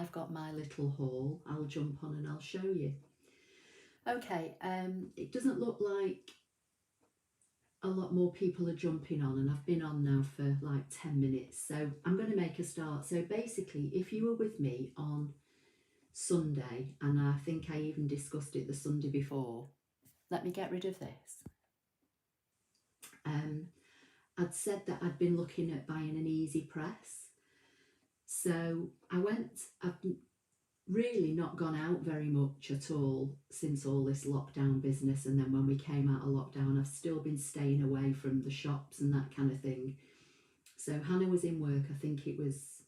I've got my little haul. I'll jump on and I'll show you. Okay, it doesn't look like a lot more people are jumping on, and I've been on now for like 10 minutes, so I'm going to make a start. So basically, if you were with me on Sunday, and I think I even discussed it the Sunday before, let me get rid of this. I'd said that I'd been looking at buying an EasyPress. So I've really not gone out very much at all since all this lockdown business, and then when we came out of lockdown I've still been staying away from the shops and that kind of thing. So Hannah was in work, I think it was,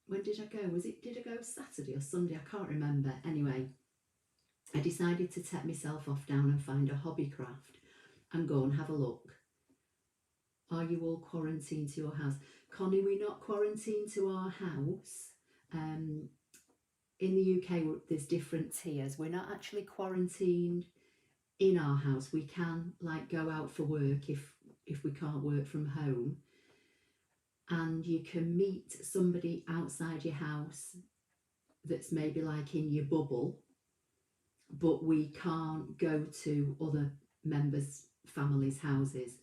when did I go? Did I go Saturday or Sunday? I can't remember. Anyway, I decided to take myself off down and find a hobby craft and go and have a look. Are you all quarantined to your house? Connie, we're not quarantined to our house. In the UK, there's different tiers. We're not actually quarantined in our house. We can like go out for work if we can't work from home, and you can meet somebody outside your house that's maybe like in your bubble, but we can't go to other members' families' houses.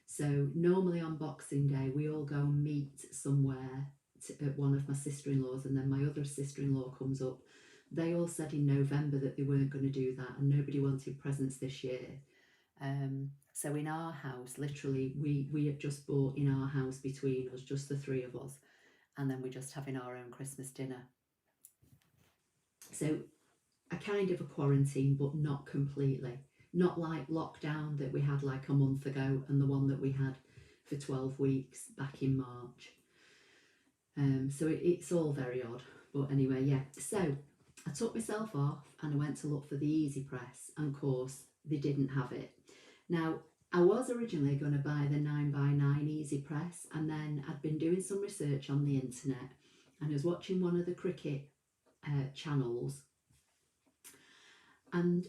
So normally on Boxing Day we all go and meet somewhere at one of my sister-in-laws, and then my other sister-in-law comes up. They all said in November that they weren't going to do that, and nobody wanted presents this year. So in our house, literally, we have just bought in our house between us, just the three of us, and then we're just having our own Christmas dinner. So a kind of a quarantine, but not completely. Not like lockdown that we had like a month ago, and the one that we had for 12 weeks back in March. So it's all very odd. But anyway, yeah. So I took myself off and I went to look for the EasyPress, and of course they didn't have it. Now, I was originally going to buy the 9x9 EasyPress, and then I'd been doing some research on the internet, and I was watching one of the Cricut channels, and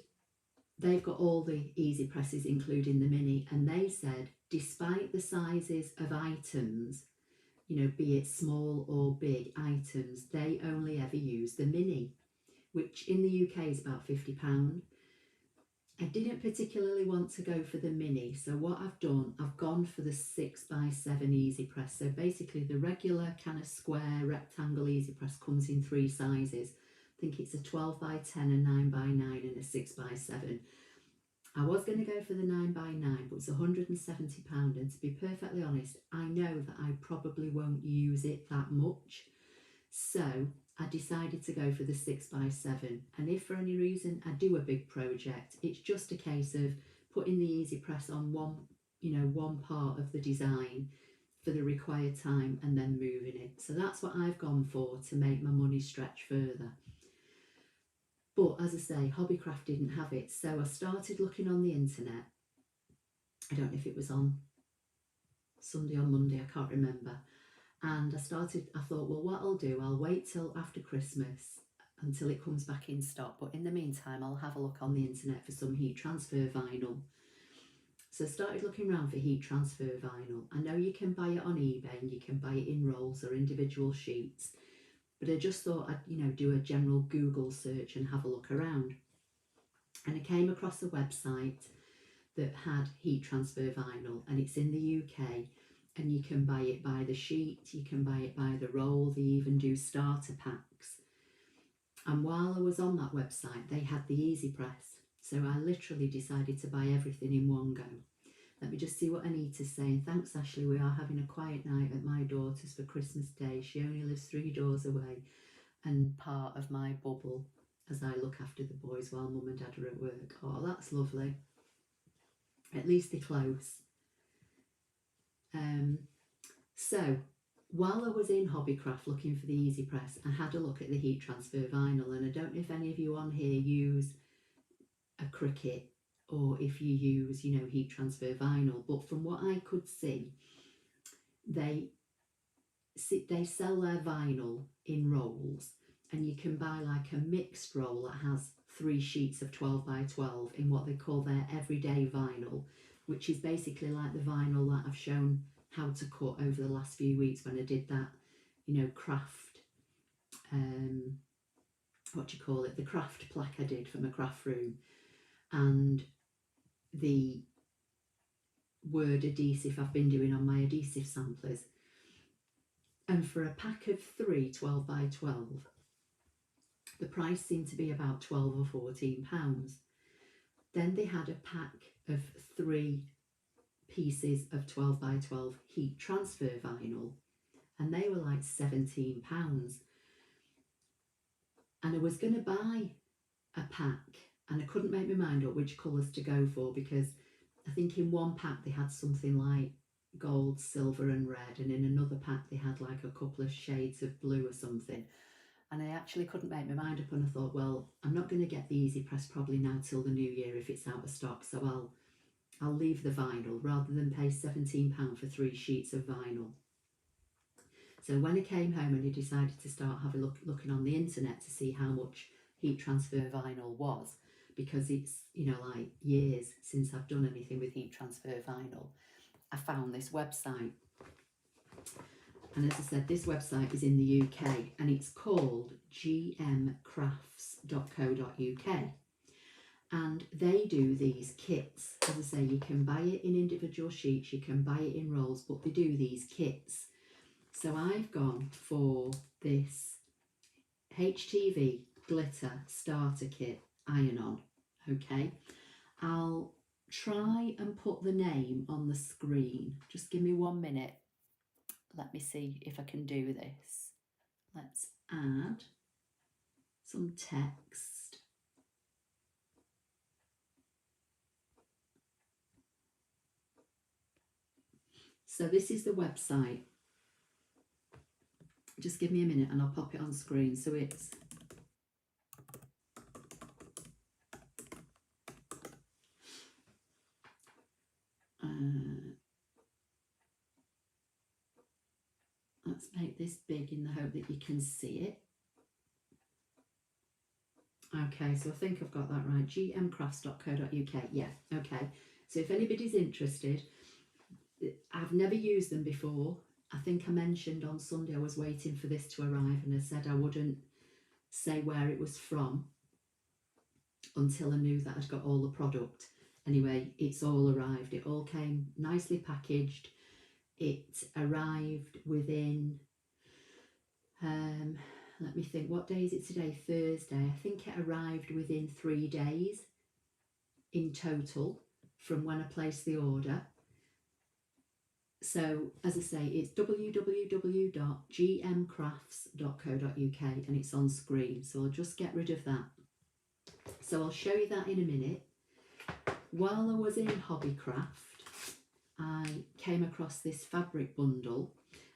they've got all the EasyPresses including the mini, and they said despite the sizes of items, you know, be it small or big items, they only ever use the mini, which in the UK is about £50. I didn't particularly want to go for the mini, so what I've done, I've gone for the 6x7 EasyPress. So basically the regular kind of square rectangle EasyPress comes in three sizes. I think it's a 12x10, a 9x9 and a 6x7. I was going to go for the 9x9, but it's £170, and to be perfectly honest, I know that I probably won't use it that much. So I decided to go for the 6x7, and if for any reason I do a big project, it's just a case of putting the EasyPress on one part of the design for the required time and then moving it. So that's what I've gone for to make my money stretch further. But as I say, Hobbycraft didn't have it, so I started looking on the internet. I don't know if it was on Sunday or Monday, I can't remember. And I thought, well, what I'll do, I'll wait till after Christmas until it comes back in stock. But in the meantime, I'll have a look on the internet for some heat transfer vinyl. So I started looking around for heat transfer vinyl. I know you can buy it on eBay and you can buy it in rolls or individual sheets. But I just thought I'd, do a general Google search and have a look around. And I came across a website that had heat transfer vinyl, and it's in the UK, and you can buy it by the sheet, you can buy it by the roll, they even do starter packs. And while I was on that website, they had the EasyPress. So I literally decided to buy everything in one go. Let me just see what I need to say. And thanks, Ashley. We are having a quiet night at my daughter's for Christmas Day. She only lives 3 doors away and part of my bubble as I look after the boys while Mum and Dad are at work. Oh, that's lovely. At least they're close. So while I was in Hobbycraft looking for the EasyPress, I had a look at the heat transfer vinyl, and I don't know if any of you on here use a Cricut or if you use, heat transfer vinyl, but from what I could see, they sell their vinyl in rolls, and you can buy like a mixed roll that has 3 sheets of 12x12 in what they call their everyday vinyl, which is basically like the vinyl that I've shown how to cut over the last few weeks when I did that, craft what do you call it, the craft plaque I did for my craft room, and the word adhesive I've been doing on my adhesive samplers. And for a pack of 3 12 by 12, the price seemed to be about £12 or £14. Then they had a pack of 3 pieces of 12 by 12 heat transfer vinyl, and they were like £17. And I was going to buy a pack, and I couldn't make my mind up which colours to go for, because I think in one pack they had something like gold, silver and red, and in another pack they had like a couple of shades of blue or something. And I actually couldn't make my mind up, and I thought, well, I'm not going to get the EasyPress probably now till the new year if it's out of stock, so I'll leave the vinyl rather than pay £17 for 3 sheets of vinyl. So when I came home and I decided to start having looking on the internet to see how much heat transfer vinyl was, because it's, you know, like years since I've done anything with heat transfer vinyl, I found this website. And as I said, this website is in the UK and it's called gmcrafts.co.uk. And they do these kits. As I say, you can buy it in individual sheets, you can buy it in rolls, but they do these kits. So I've gone for this HTV glitter starter kit iron-on, okay? I'll try and put the name on the screen. Just give me 1 minute. Let me see if I can do this. Let's add some text. So this is the website. Just give me a minute and I'll pop it on screen. So it's let's make this big in the hope that you can see it. Okay, so I think I've got that right. gmcrafts.co.uk. Yeah, okay. So if anybody's interested, I've never used them before. I think I mentioned on Sunday I was waiting for this to arrive, and I said I wouldn't say where it was from until I knew that I'd got all the product. Anyway, it's all arrived. It all came nicely packaged. It arrived within, let me think, what day is it today? Thursday. I think it arrived within 3 days in total from when I placed the order. So, as I say, it's www.gmcrafts.co.uk and it's on screen. So I'll just get rid of that. So I'll show you that in a minute. While I was in Hobbycraft, I came across this fabric bundle,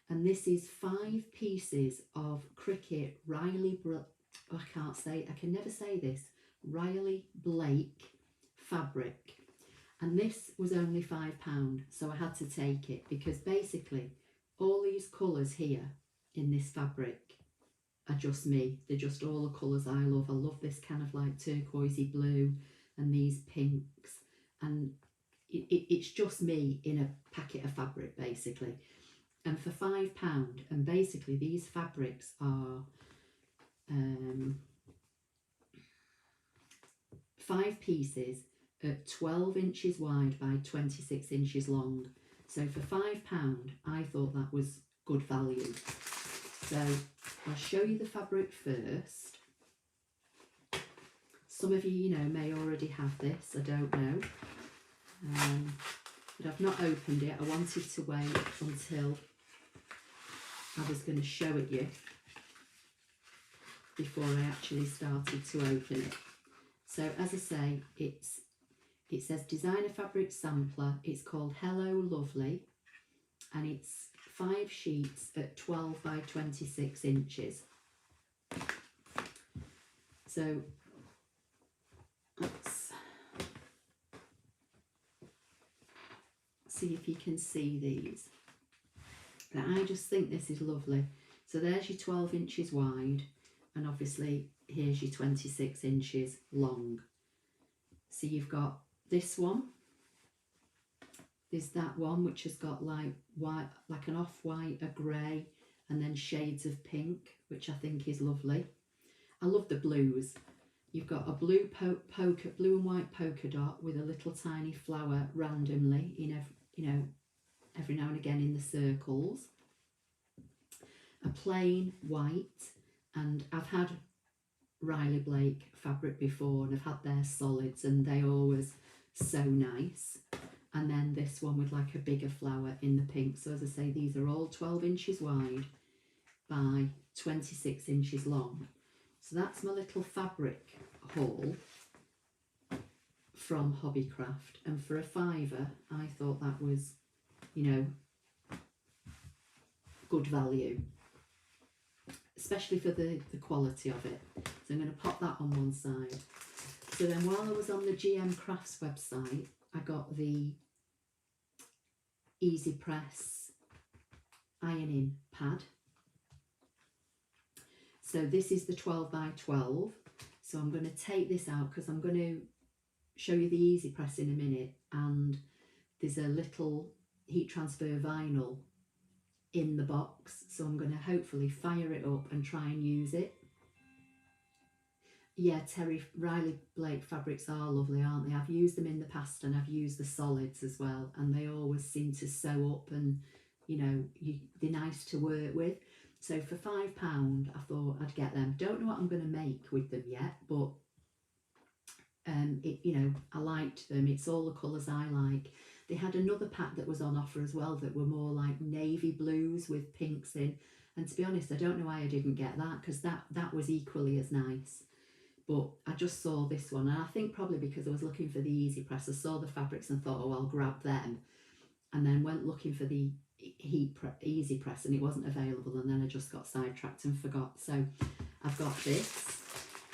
and this is 5 pieces of Cricut Riley, I can never say this, Riley Blake fabric. And this was only £5, so I had to take it, because basically all these colours here in this fabric are just me. They're just all the colours I love. I love this kind of like turquoisey blue and these pinks, and it's just me in a packet of fabric basically. And for £5, and basically these fabrics are 5 pieces at 12 inches wide by 26 inches long. So for £5, I thought that was good value. So I'll show you the fabric first. Some of you, may already have this, I don't know. But I've not opened it. I wanted to wait until I was going to show it you before I actually started to open it. So as I say, it says designer fabric sampler. It's called Hello Lovely, and it's 5 sheets at 12 by 26 inches. So let's see if you can see these. Now, I just think this is lovely. So there's your 12 inches wide, and obviously here's your 26 inches long. So you've got this one, there's that one which has got like white, like an off-white, a grey and then shades of pink, which I think is lovely. I love the blues. You've got a blue blue and white polka dot with a little tiny flower randomly in every now and again in the circles. A plain white, and I've had Riley Blake fabric before and I've had their solids and they always so nice. And then this one with like a bigger flower in the pink. So as I say, these are all 12 inches wide by 26 inches long. So that's my little fabric haul from Hobbycraft, and for a £5 I thought that was, you know, good value, especially for the quality of it. So I'm going to pop that on one side. So then while I was on the GM Crafts website, I got the EasyPress ironing pad. So this is the 12 by 12. So I'm going to take this out because I'm going to show you the EasyPress in a minute, and there's a little heat transfer vinyl in the box, so I'm going to hopefully fire it up and try and use it. Yeah, Riley Blake fabrics are lovely, aren't they? I've used them in the past and I've used the solids as well, and they always seem to sew up and, you know, they're nice to work with. So for £5 I thought I'd get them. Don't know what I'm going to make with them yet, but you know, I liked them. It's all the colours I like. They had another pack that was on offer as well that were more like navy blues with pinks in, and to be honest I don't know why I didn't get that, because that was equally as nice. But I just saw this one, and I think probably because I was looking for the EasyPress, I saw the fabrics and thought, oh, I'll grab them, and then went looking for the EasyPress and it wasn't available, and then I just got sidetracked and forgot. So I've got this,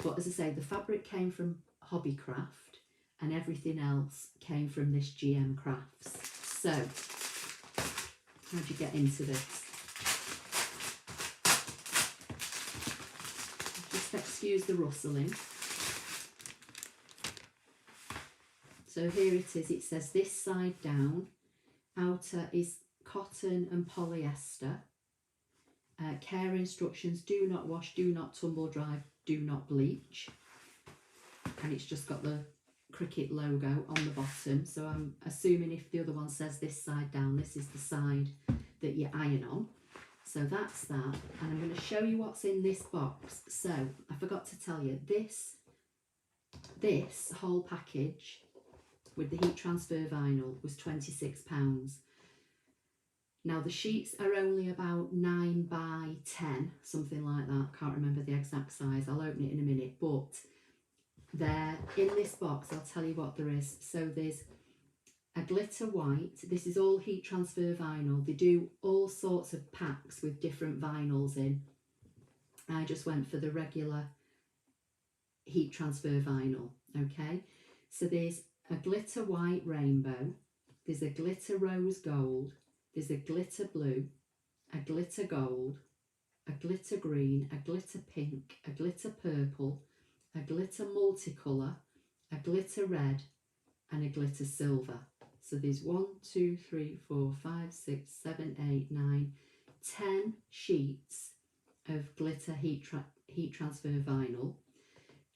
but as I say, the fabric came from Hobbycraft and everything else came from this GM Crafts. So how do you get into this? Just excuse the rustling. So here it is. It says this side down. Outer is cotton and polyester. Care instructions: do not wash, do not tumble dry, do not bleach. And it's just got the Cricut logo on the bottom. So I'm assuming if the other one says this side down, this is the side that you iron on. So that's that. And I'm going to show you what's in this box. So I forgot to tell you, this whole package with the heat transfer vinyl was £26. Now the sheets are only about 9 by 10, something like that. Can't remember the exact size. I'll open it in a minute. But there, in this box, I'll tell you what there is. So there's a glitter white. This is all heat transfer vinyl. They do all sorts of packs with different vinyls in. I just went for the regular heat transfer vinyl, okay? So there's a glitter white rainbow. There's a glitter rose gold. There's a glitter blue, a glitter gold, a glitter green, a glitter pink, a glitter purple, a glitter multicolour, a glitter red, and a glitter silver. So there's 1, 2, 3, 4, 5, 6, 7, 8, 9, 10 sheets of glitter heat transfer vinyl.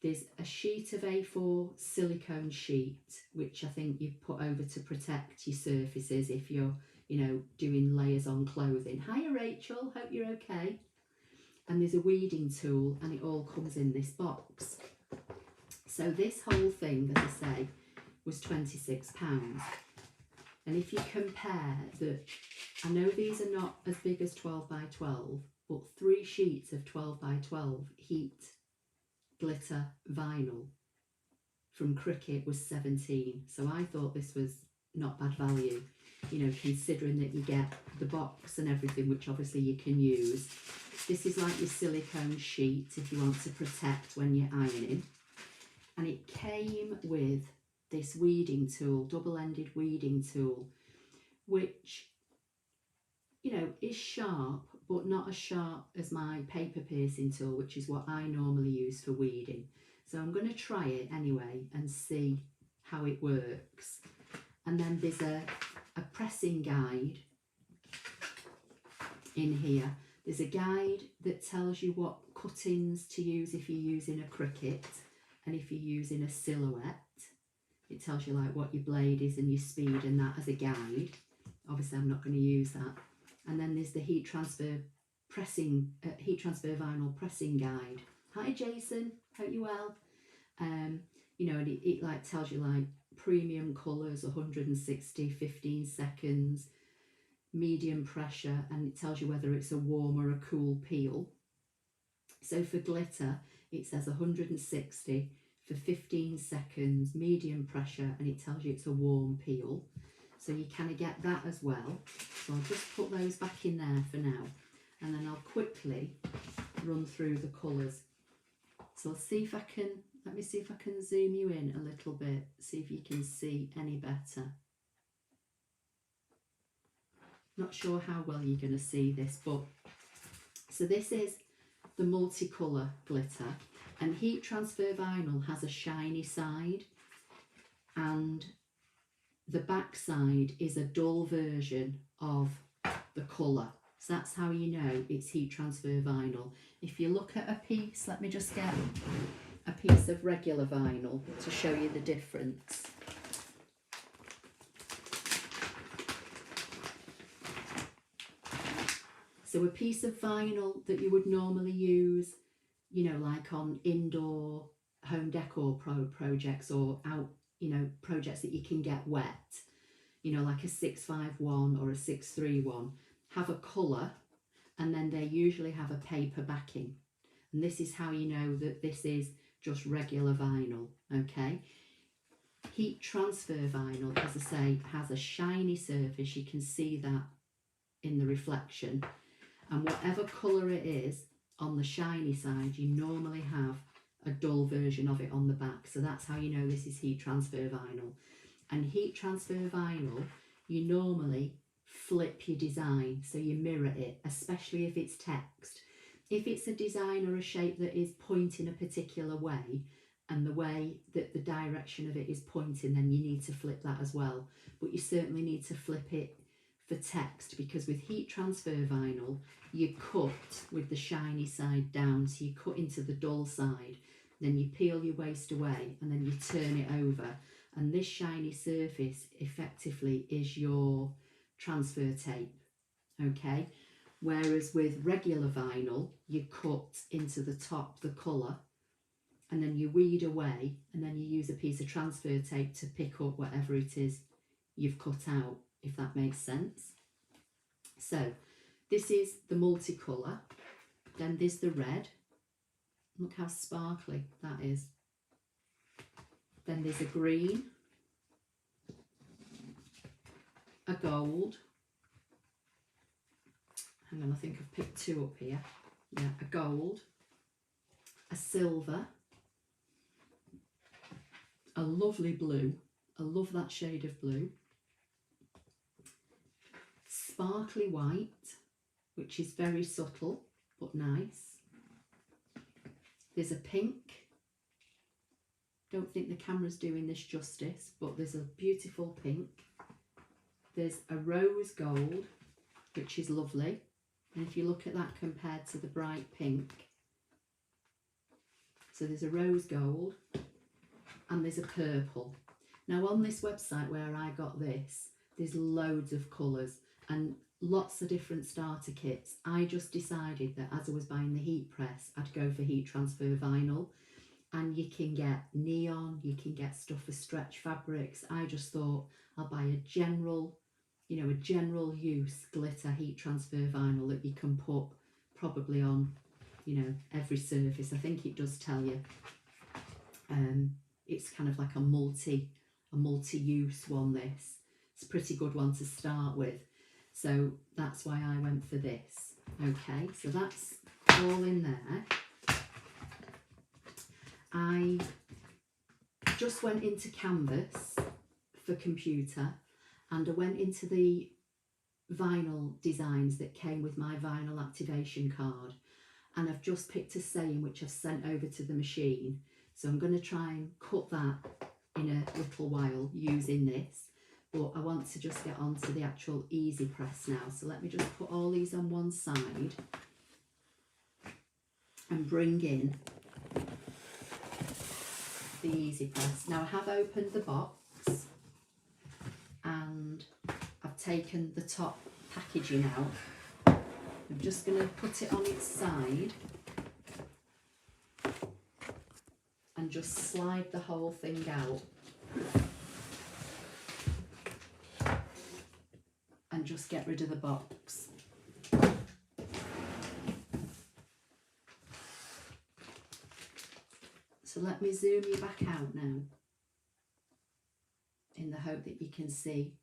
There's a sheet of A4 silicone sheet, which I think you put over to protect your surfaces if you're, you know, doing layers on clothing. Hiya Rachel, hope you're okay. And there's a weeding tool, and it all comes in this box. So this whole thing, as I say, was £26. And if you compare I know these are not as big as 12 by 12, but 3 sheets of 12 by 12 heat glitter vinyl from Cricut was 17. So I thought this was not bad value, you know, considering that you get the box and everything, which obviously you can use. This is like your silicone sheet if you want to protect when you're ironing. And it came with this weeding tool, double-ended weeding tool, which, you know, is sharp, but not as sharp as my paper piercing tool, which is what I normally use for weeding. So I'm going to try it anyway and see how it works. And then there's a pressing guide in here There's a guide that tells you what cuttings to use if you're using a Cricut and if you're using a Silhouette. It tells you like what your blade is and your speed and that as a guide. Obviously I'm not going to use that. And then there's the heat transfer vinyl pressing guide. Hi Jason, hope you're well. You know, and it like tells you like premium colours, 160, 15 seconds, medium pressure, and it tells you whether it's a warm or a cool peel. So for glitter, it says 160 for 15 seconds, medium pressure, and it tells you it's a warm peel. So you kind of get that as well. So I'll just put those back in there for now, and then I'll quickly run through the colours. So I'll see if I can, let me see if I can zoom you in a little bit, see if you can see any better. Not sure how well you're going to see this, but so this is the multicolour glitter, and heat transfer vinyl has a shiny side and the back side is a dull version of the colour. So that's how you know it's heat transfer vinyl. If you look at a piece, let me just get a piece of regular vinyl to show you the difference. So a piece of vinyl that you would normally use, you know, like on indoor home decor projects or out, you know, projects that you can get wet, you know, like a 651 or a 631, have a colour, and then they usually have a paper backing. And this is how you know that this is just regular vinyl, okay? Heat transfer vinyl, as I say, has a shiny surface. You can see that in the reflection. And whatever colour it is on the shiny side, you normally have a dull version of it on the back. So that's how you know this is heat transfer vinyl. And heat transfer vinyl, you normally flip your design, so you mirror it, especially if it's text. If it's a design or a shape that is pointing a particular way, and the way that the direction of it is pointing, then you need to flip that as well. But you certainly need to flip it for text, because with heat transfer vinyl, you cut with the shiny side down, so you cut into the dull side, then you peel your waste away, and then you turn it over, and this shiny surface effectively is your transfer tape, okay? Whereas with regular vinyl, you cut into the top, the colour, and then you weed away, and then you use a piece of transfer tape to pick up whatever it is you've cut out, if that makes sense. So this is the multicolour, then there's the red. Look how sparkly that is. Then there's a green, a gold. Hang on, I think I've picked two up here. Yeah, a gold, a silver, a lovely blue. I love that shade of blue. Sparkly white, which is very subtle but nice. There's a pink. Don't think the camera's doing this justice, but there's a beautiful pink. There's a rose gold, which is lovely. And if you look at that compared to the bright pink, so there's a rose gold and there's a purple. Now on this website where I got this, there's loads of colours and lots of different starter kits. I just decided that as I was buying the heat press, I'd go for heat transfer vinyl, and you can get neon, you can get stuff for stretch fabrics. I just thought I'll buy a general, you know, a general use glitter heat transfer vinyl that you can put probably on, you know, every surface. I think it does tell you. It's kind of like a multi-use one, this. It's a pretty good one to start with. So that's why I went for this. Okay, so that's all in there. I just went into Canvas for computer, and I went into the vinyl designs that came with my vinyl activation card, and I've just picked a saying which I've sent over to the machine. So I'm going to try and cut that in a little while using this, but I want to just get on to the actual EasyPress now. So let me just put all these on one side, and bring in the EasyPress. Now I have opened the box and I've taken the top packaging out. I'm just going to put it on its side and just slide the whole thing out. And just get rid of the box. So let me zoom you back out now, in the hope that you can see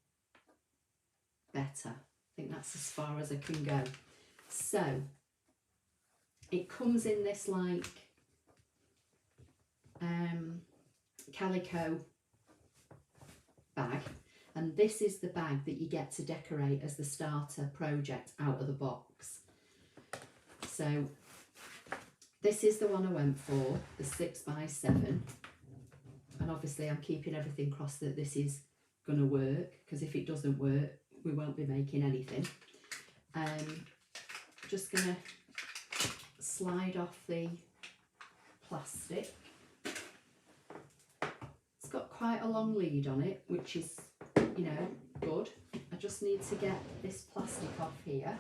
better. I think that's as far as I can go. So it comes in this like calico bag, and this is the bag that you get to decorate as the starter project out of the box. So this is the one I went for, the 6x7, and obviously I'm keeping everything crossed that this is going to work, because if it doesn't work we won't be making anything. Just going to slide off the plastic. It's got quite a long lead on it, which is, you know, good. I just need to get this plastic off here.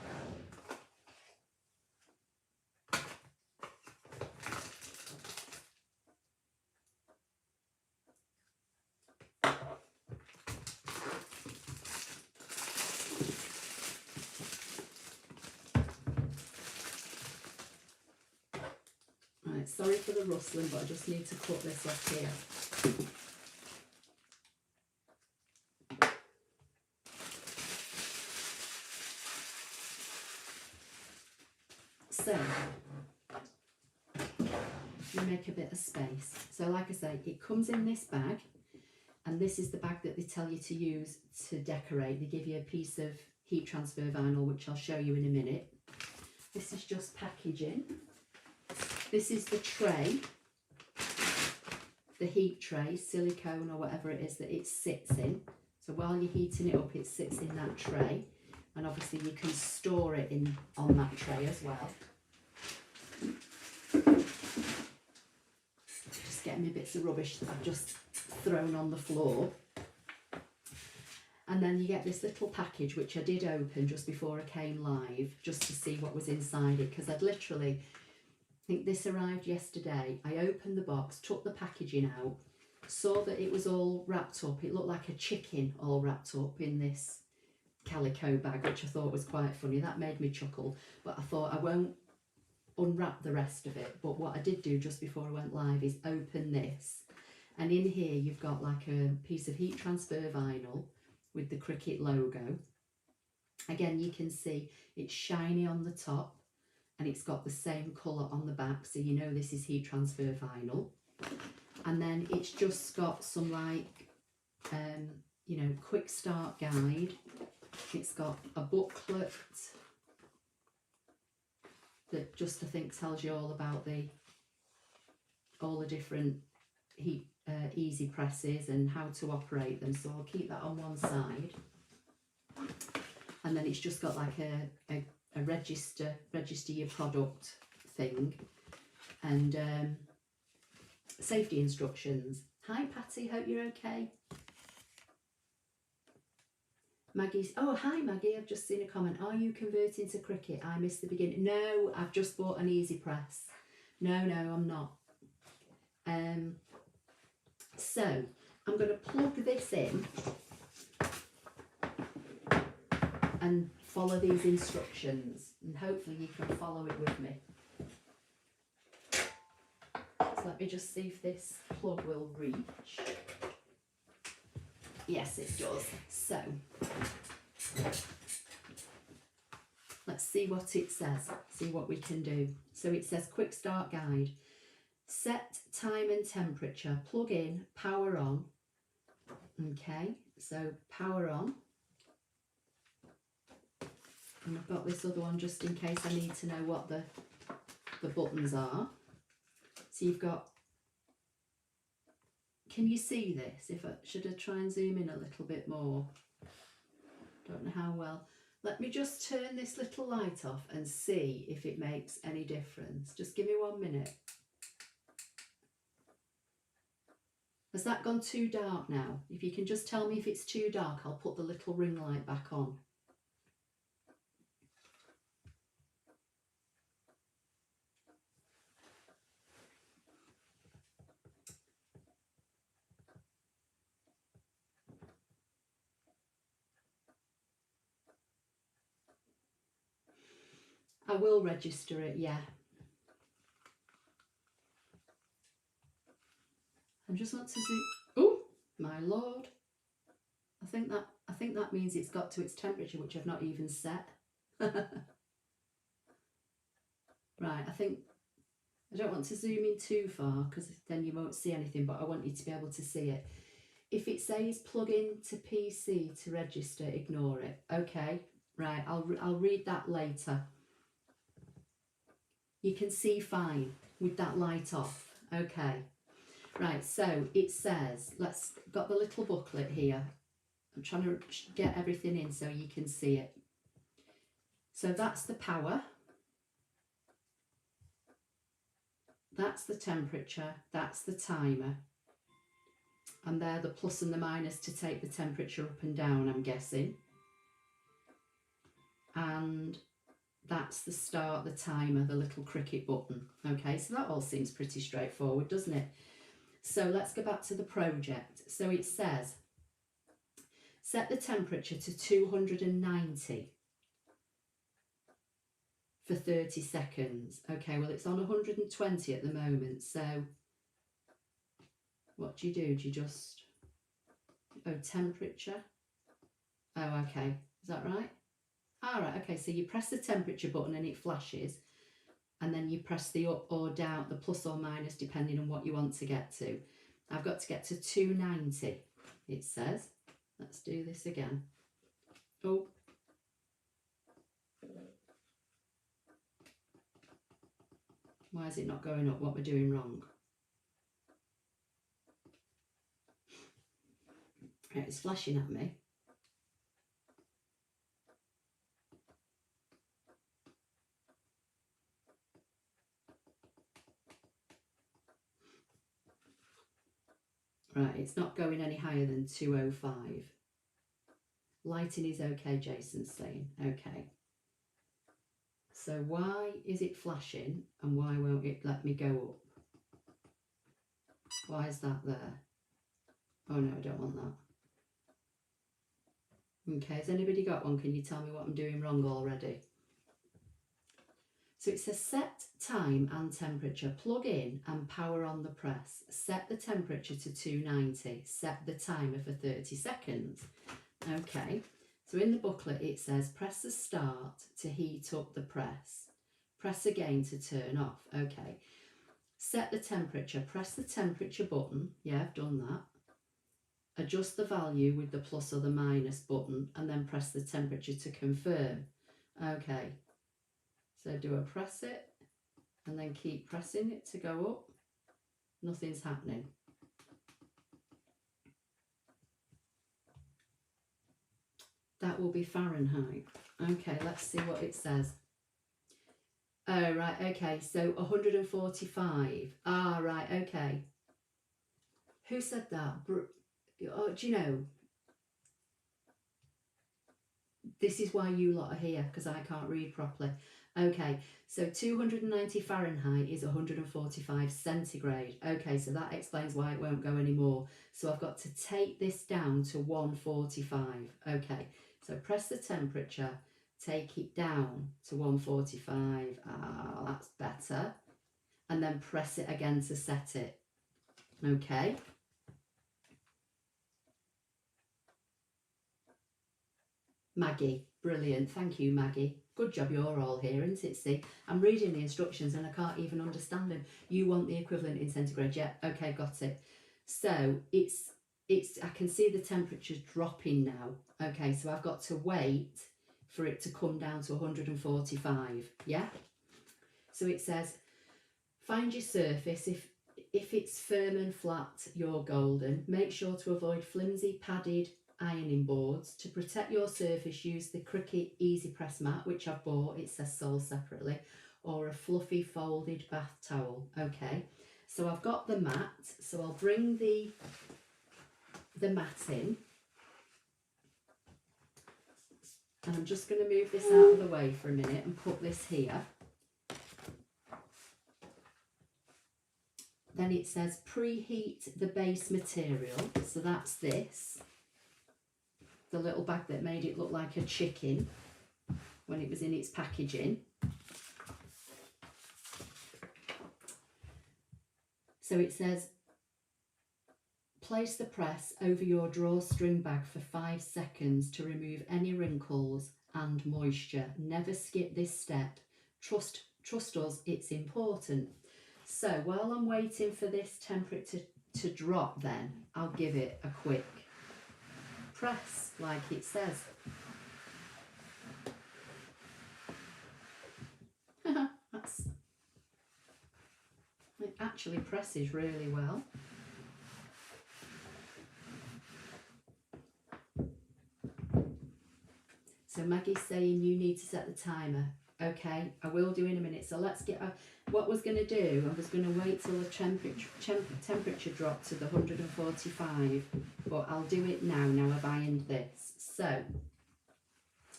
Right, sorry for the rustling, but I just need to cut this off here. So, you make a bit of space. So like I say, it comes in this bag, and this is the bag that they tell you to use to decorate. They give you a piece of heat transfer vinyl, which I'll show you in a minute. This is just packaging. This is the tray, the heat tray, silicone or whatever it is that it sits in. So while you're heating it up, it sits in that tray, and obviously you can store it in on that tray as well. Just getting me bits of rubbish that I've just thrown on the floor. And then you get this little package, which I did open just before I came live, just to see what was inside it, because I'd literally, I think this arrived yesterday. I opened the box, took the packaging out, saw that it was all wrapped up. It looked like a chicken all wrapped up in this calico bag, which I thought was quite funny. That made me chuckle, but I thought I won't unwrap the rest of it. But what I did do just before I went live is open this, and in here you've got like a piece of heat transfer vinyl with the Cricut logo. Again, you can see it's shiny on the top, and it's got the same colour on the back, so you know this is heat transfer vinyl. And then it's just got some like you know, quick start guide. It's got a booklet that just, I think, tells you all about all the different heat easy presses and how to operate them, so I'll keep that on one side. And then it's just got like a register your product thing, and safety instructions. Hi Patty, hope you're okay. Maggie's, oh hi Maggie, I've just seen a comment. Are you converting to Cricut? I missed the beginning. No, I've just bought an EasyPress. No, I'm not. So I'm going to plug this in and follow these instructions, and hopefully you can follow it with me. So let me just see if this plug will reach. Yes, it does. So let's see what it says, see what we can do. So it says quick start guide. Set time and temperature, plug in, power on. Okay, so power on. And I've got this other one just in case I need to know what the buttons are. So you've got, can you see this? Should I try and zoom in a little bit more? Don't know how well. Let me just turn this little light off and see if it makes any difference. Just give me 1 minute. Has that gone too dark now? If you can just tell me if it's too dark, I'll put the little ring light back on. I will register it, yeah. I just want to see. Oh, my lord! I think that means it's got to its temperature, which I've not even set. Right, I don't want to zoom in too far because then you won't see anything, but I want you to be able to see it. If it says plug in to PC to register, ignore it. Okay, right, I'll read that later. You can see fine with that light off. Okay, right, so it says, got the little booklet here. I'm trying to get everything in so you can see it. So that's the power. That's the temperature, that's the timer. And they're the plus and the minus to take the temperature up and down, I'm guessing. And that's the start, the timer, the little Cricut button. Okay, so that all seems pretty straightforward, doesn't it? So let's go back to the project. So it says, set the temperature to 290 for 30 seconds. Okay, well it's on 120 at the moment, so what do? Do you just, oh, temperature, oh, okay, is that right? All right, okay, so you press the temperature button and it flashes, and then you press the up or down, the plus or minus, depending on what you want to get to. I've got to get to 290, it says. Let's do this again. Oh. Why is it not going up? What we're doing wrong? Right, it's flashing at me. Right, it's not going any higher than 205. Lighting is okay, Jason's saying. Okay. So why is it flashing and why won't it let me go up? Why is that there? Oh no, I don't want that. Okay, has anybody got one? Can you tell me what I'm doing wrong already? So it says set time and temperature, plug in and power on the press. Set the temperature to 290, set the timer for 30 seconds. Okay, so in the booklet it says press the start to heat up the press. Press again to turn off. Okay, set the temperature, press the temperature button. Yeah, I've done that. Adjust the value with the plus or the minus button and then press the temperature to confirm. Okay. So do I press it and then keep pressing it to go up? Nothing's happening. That will be Fahrenheit. Okay, let's see what it says. Oh, right, okay, so 145. Ah, right, okay. Who said that? Oh, do you know? This is why you lot are here, because I can't read properly. Okay, so 290 Fahrenheit is 145 centigrade. Okay, so that explains why it won't go anymore. So I've got to take this down to 145. Okay, so press the temperature, take it down to 145. Ah, that's better. And then press it again to set it. Okay. Maggie, brilliant. Thank you, Maggie. Good job you're all here, isn't it? See, I'm reading the instructions and I can't even understand them. You want the equivalent in centigrade? Yeah, okay, got it. So it's I can see the temperature dropping now. Okay, so I've got to wait for it to come down to 145. Yeah. So it says, find your surface. If it's firm and flat, you're golden. Make sure to avoid flimsy, padded ironing boards. To protect your surface, use the Cricut Easy Press mat, which I've bought. It says sold separately, or a fluffy folded bath towel. Okay, so I've got the mat, so I'll bring the mat in, and I'm just going to move this out of the way for a minute and put this here. Then it says preheat the base material, so that's this, the little bag that made it look like a chicken when it was in its packaging. So it says place the press over your drawstring bag for 5 seconds to remove any wrinkles and moisture. Never skip this step. Trust us, it's important. So while I'm waiting for this temperature to drop, then I'll give it a quick press like it says. It actually presses really well. So Maggie's saying you need to set the timer. Okay, I will do in a minute. So let's get what I was going to do. I was going to wait till the temperature dropped to the 145, but I'll do it now. Now I've ironed this. So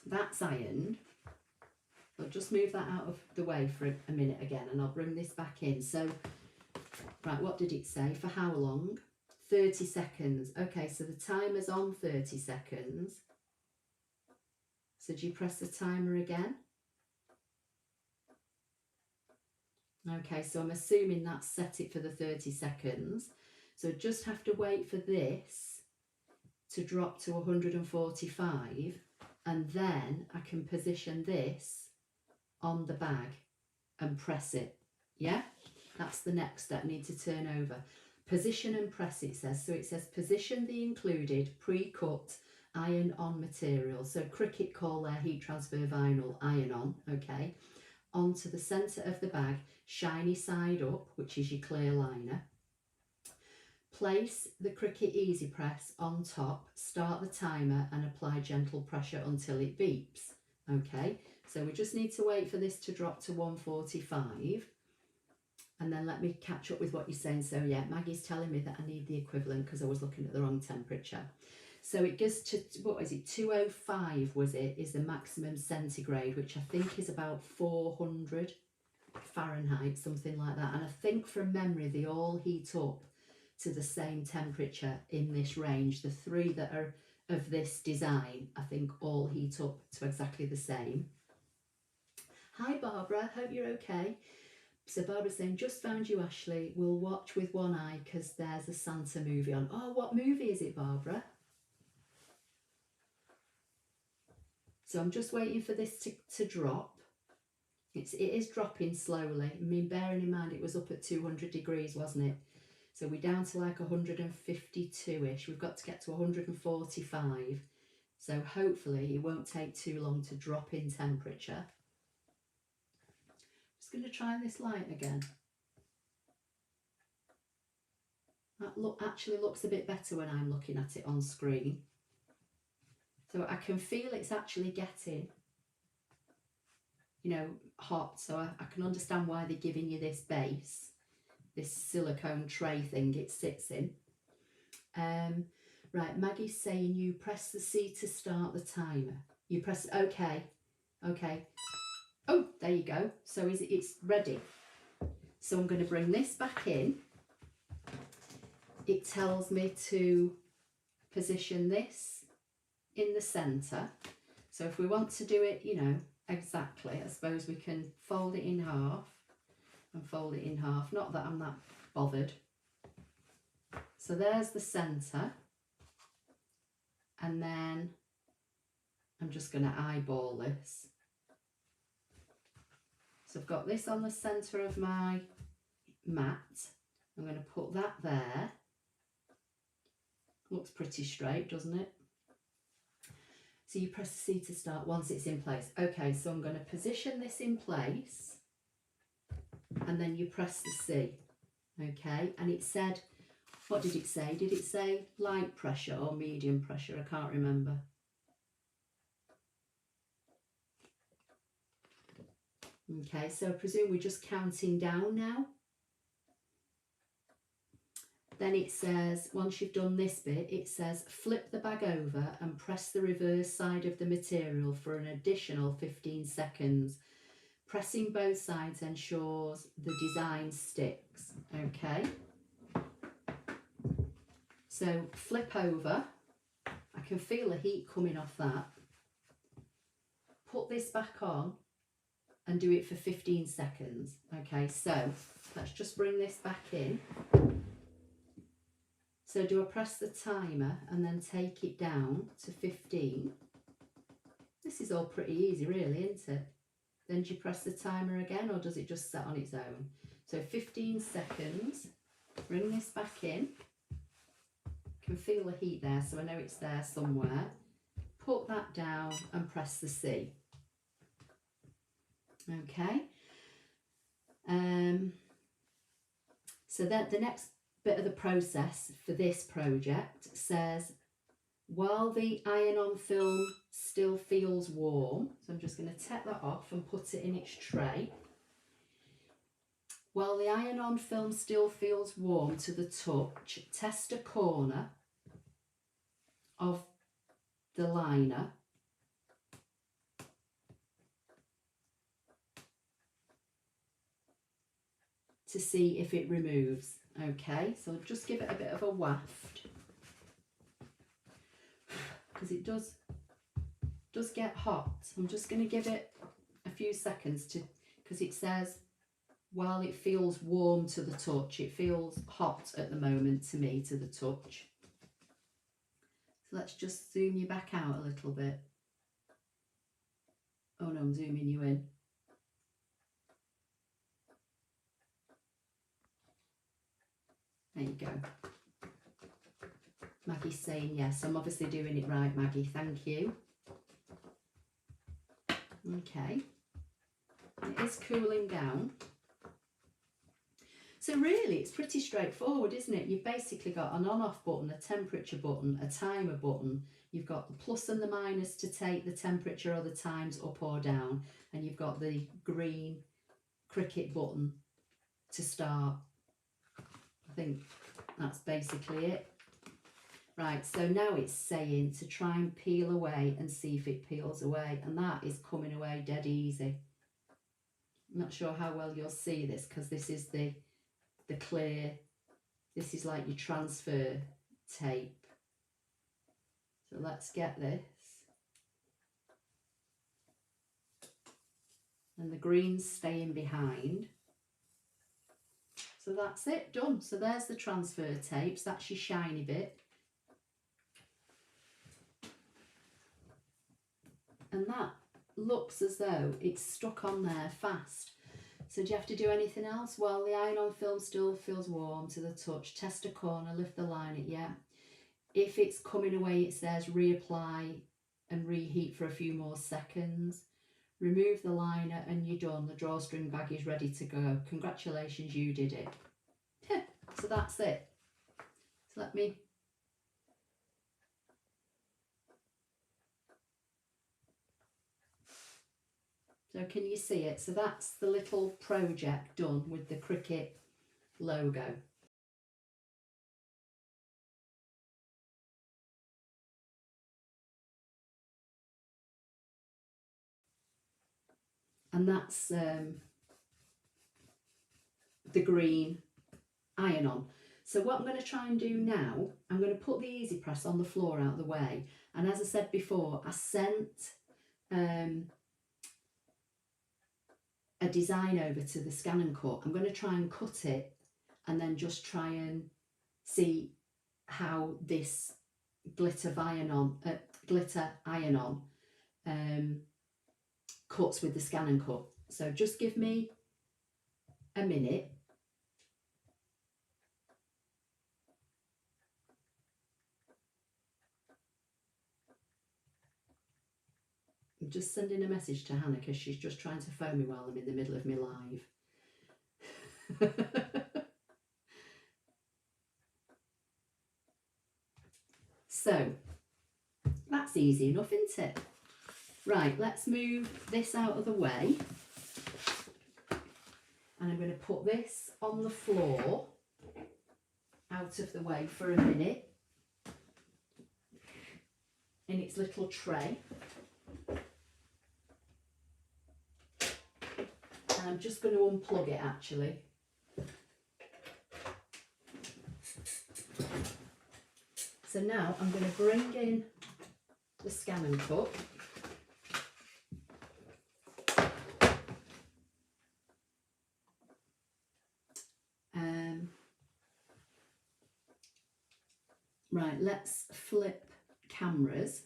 that's ironed. I'll just move that out of the way for a minute again, and I'll bring this back in. So, right, what did it say? For how long? 30 seconds. Okay, so the timer's on 30 seconds. So do you press the timer again? Okay, so I'm assuming that's set it for the 30 seconds. So just have to wait for this to drop to 145, and then I can position this on the bag and press it. Yeah, that's the next step. Need to turn over. Position and press, it says. So it says position the included pre-cut iron on material. So Cricut call their heat transfer vinyl iron on, okay, onto the centre of the bag, shiny side up, which is your clear liner. Place the Cricut Easy Press on top, start the timer and apply gentle pressure until it beeps. Okay, so we just need to wait for this to drop to 145, and then let me catch up with what you're saying. So yeah, Maggie's telling me that I need the equivalent because I was looking at the wrong temperature. So it goes to, what is it, 205 was it, is the maximum centigrade, which I think is about 400 Fahrenheit, something like that. And I think from memory, they all heat up to the same temperature in this range. The 3 that are of this design, I think all heat up to exactly the same. Hi Barbara, hope you're okay. So Barbara's saying, just found you Ashley, we'll watch with one eye because there's a Santa movie on. Oh, what movie is it, Barbara? So I'm just waiting for this to drop. It is dropping slowly. I mean, bearing in mind it was up at 200 degrees, wasn't it? So we're down to like 152-ish. We've got to get to 145. So hopefully it won't take too long to drop in temperature. Just going to try this light again. That actually looks a bit better when I'm looking at it on screen. So I can feel it's actually getting, you know, hot. So I can understand why they're giving you this base, this silicone tray thing it sits in. Right, Maggie's saying you press the C to start the timer. You press, okay. Oh, there you go. So it's ready. So I'm going to bring this back in. It tells me to position this in the centre. So if we want to do it, you know, exactly, I suppose we can fold it in half and fold it in half. Not that I'm that bothered. So there's the centre, and then I'm just going to eyeball this. So I've got this on the centre of my mat. I'm going to put that there. Looks pretty straight, doesn't it? So you press C to start once it's in place. Okay, so I'm going to position this in place, and then you press the C. Okay, and it said What did it say? Did it say light pressure or medium pressure? I can't remember. Okay, so I presume we're just counting down now. Then it says, once you've done this bit, it says flip the bag over and press the reverse side of the material for an additional 15 seconds. Pressing both sides ensures the design sticks. Okay. So flip over. I can feel the heat coming off that. Put this back on and do it for 15 seconds. Okay, so let's just bring this back in. So do I press the timer and then take it down to 15? This is all pretty easy really, isn't it? Then do you press the timer again, or does it just set on its own? So 15 seconds, bring this back in. Can feel the heat there, so I know it's there somewhere. Put that down and press the C. Okay. So that the next bit of the process for this project says, while the iron-on film still feels warm, so I'm just going to take that off and put it in its tray. While the iron-on film still feels warm to the touch, test a corner of the liner to see if it removes. Okay, so just give it a bit of a waft, because it does get hot. I'm just going to give it a few seconds to, because it says while it feels warm to the touch, it feels hot at the moment to me, to the touch. So let's just zoom you back out a little bit. Oh no, I'm zooming you in. There you go. Maggie's saying yes. I'm obviously doing it right, Maggie. Thank you. Okay. It is cooling down. So really, it's pretty straightforward, isn't it? You've basically got an on-off button, a temperature button, a timer button. You've got the plus and the minus to take the temperature or the times up or down. And you've got the green Cricut button to start. I think that's basically it. Right, so now it's saying to try and peel away and see if it peels away, and that is coming away dead easy. I'm not sure how well you'll see this, because this is the clear, this is like your transfer tape. So let's get this. And the green's staying behind. So that's it, done. So there's the transfer tapes, that's your shiny bit. And that looks as though it's stuck on there fast. So do you have to do anything else? While the iron-on film still feels warm to the touch, test a corner, lift the liner, yeah. If it's coming away, it says reapply and reheat for a few more seconds. Remove the liner and you're done. The drawstring bag is ready to go. Congratulations, you did it. So that's it. So let me... So can you see it? So that's the little project done with the Cricut logo. And that's the green iron-on. So what I'm going to try and do now, I'm going to put the EasyPress on the floor out of the way. And as I said before, I sent a design over to the ScanNCut. I'm going to try and cut it and then just try and see how this glitter iron-on cuts with the ScanNCut. So just give me a minute. I'm just sending a message to Hannah because she's just trying to phone me while I'm in the middle of my live. So that's easy enough, isn't it? Right, let's move this out of the way. And I'm going to put this on the floor, out of the way for a minute, in its little tray. And I'm just going to unplug it actually. So now I'm going to bring in the ScanNCut. Right, let's flip cameras.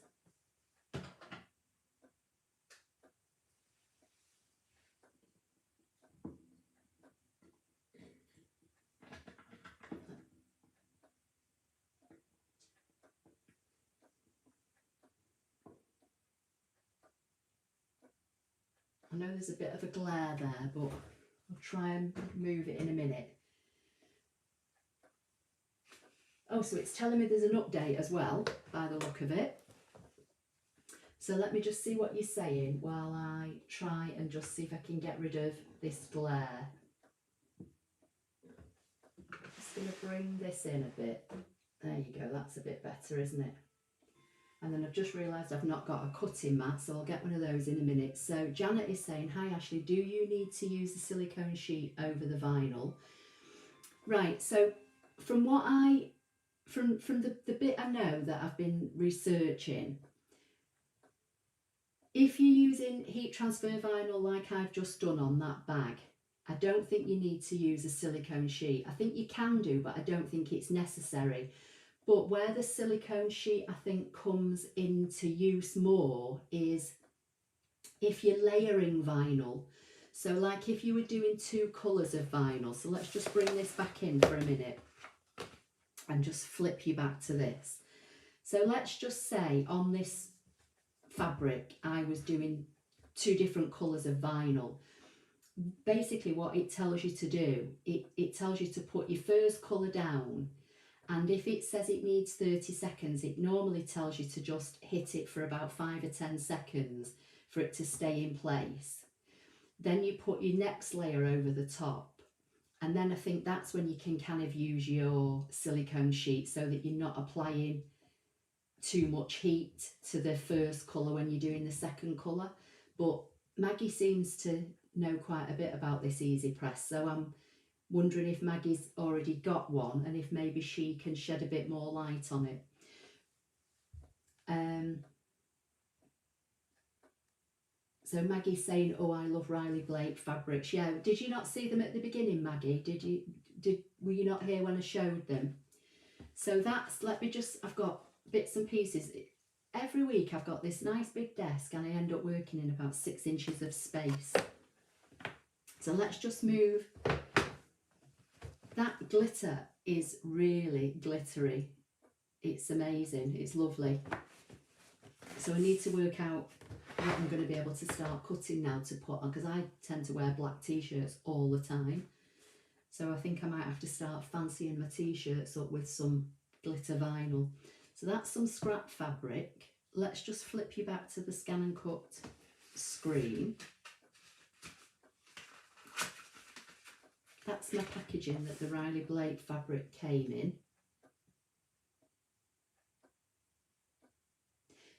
I know there's a bit of a glare there, but I'll try and move it in a minute. Oh, so it's telling me there's an update as well, by the look of it. So let me just see what you're saying while I try and just see if I can get rid of this glare. Just going to bring this in a bit. There you go, that's a bit better, isn't it? And then I've just realised I've not got a cutting mat, so I'll get one of those in a minute. So Janet is saying, hi Ashley, do you need to use the silicone sheet over the vinyl? Right, so from what from the bit I know that I've been researching, if you're using heat transfer vinyl like I've just done on that bag, I don't think you need to use a silicone sheet. I think you can do, but I don't think it's necessary. But where the silicone sheet I think comes into use more is if you're layering vinyl. So like if you were doing two colours of vinyl, so let's just bring this back in for a minute and just flip you back to this. So let's just say on this fabric I was doing two different colours of vinyl. Basically what it tells you to do, it tells you to put your first colour down, and if it says it needs 30 seconds, it normally tells you to just hit it for about 5 or 10 seconds for it to stay in place. Then you put your next layer over the top, and then I think that's when you can kind of use your silicone sheet so that you're not applying too much heat to the first colour when you're doing the second colour. But Maggie seems to know quite a bit about this EasyPress, so I'm wondering if Maggie's already got one and if maybe she can shed a bit more light on it. So Maggie's saying, oh, I love Riley Blake fabrics. Yeah, did you not see them at the beginning, Maggie? Were you not here when I showed them? So that's, I've got bits and pieces. Every week I've got this nice big desk and I end up working in about 6 inches of space. So let's just move. That glitter is really glittery. It's amazing, it's lovely. So I need to work out what I'm going to be able to start cutting now to put on, because I tend to wear black t-shirts all the time. So I think I might have to start fancying my t-shirts up with some glitter vinyl. So that's some scrap fabric. Let's just flip you back to the ScanNCut screen. That's my packaging that the Riley Blake fabric came in.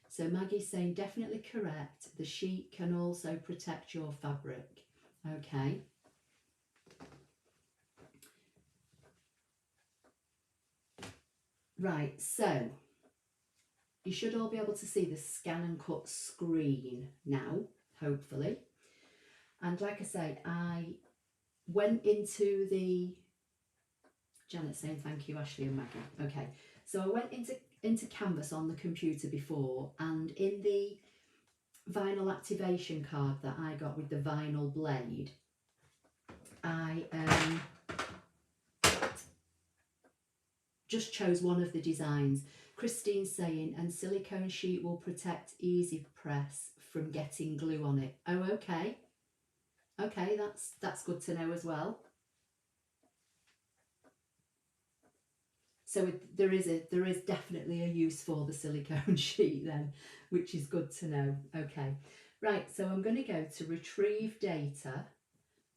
So Maggie's saying, definitely correct. The sheet can also protect your fabric. Okay. Right, so you should all be able to see the ScanNCut screen now, hopefully. And like I say, I went into the... Janet's saying thank you, Ashley and Maggie. Okay, so I went into Canvas on the computer before, and in the vinyl activation card that I got with the vinyl blade, I just chose one of the designs. Christine's saying, and silicone sheet will protect EasyPress from getting glue on it. Oh, okay. Okay, that's good to know as well. So there is definitely a use for the silicone sheet then, which is good to know. Okay, right, so I'm going to go to retrieve data,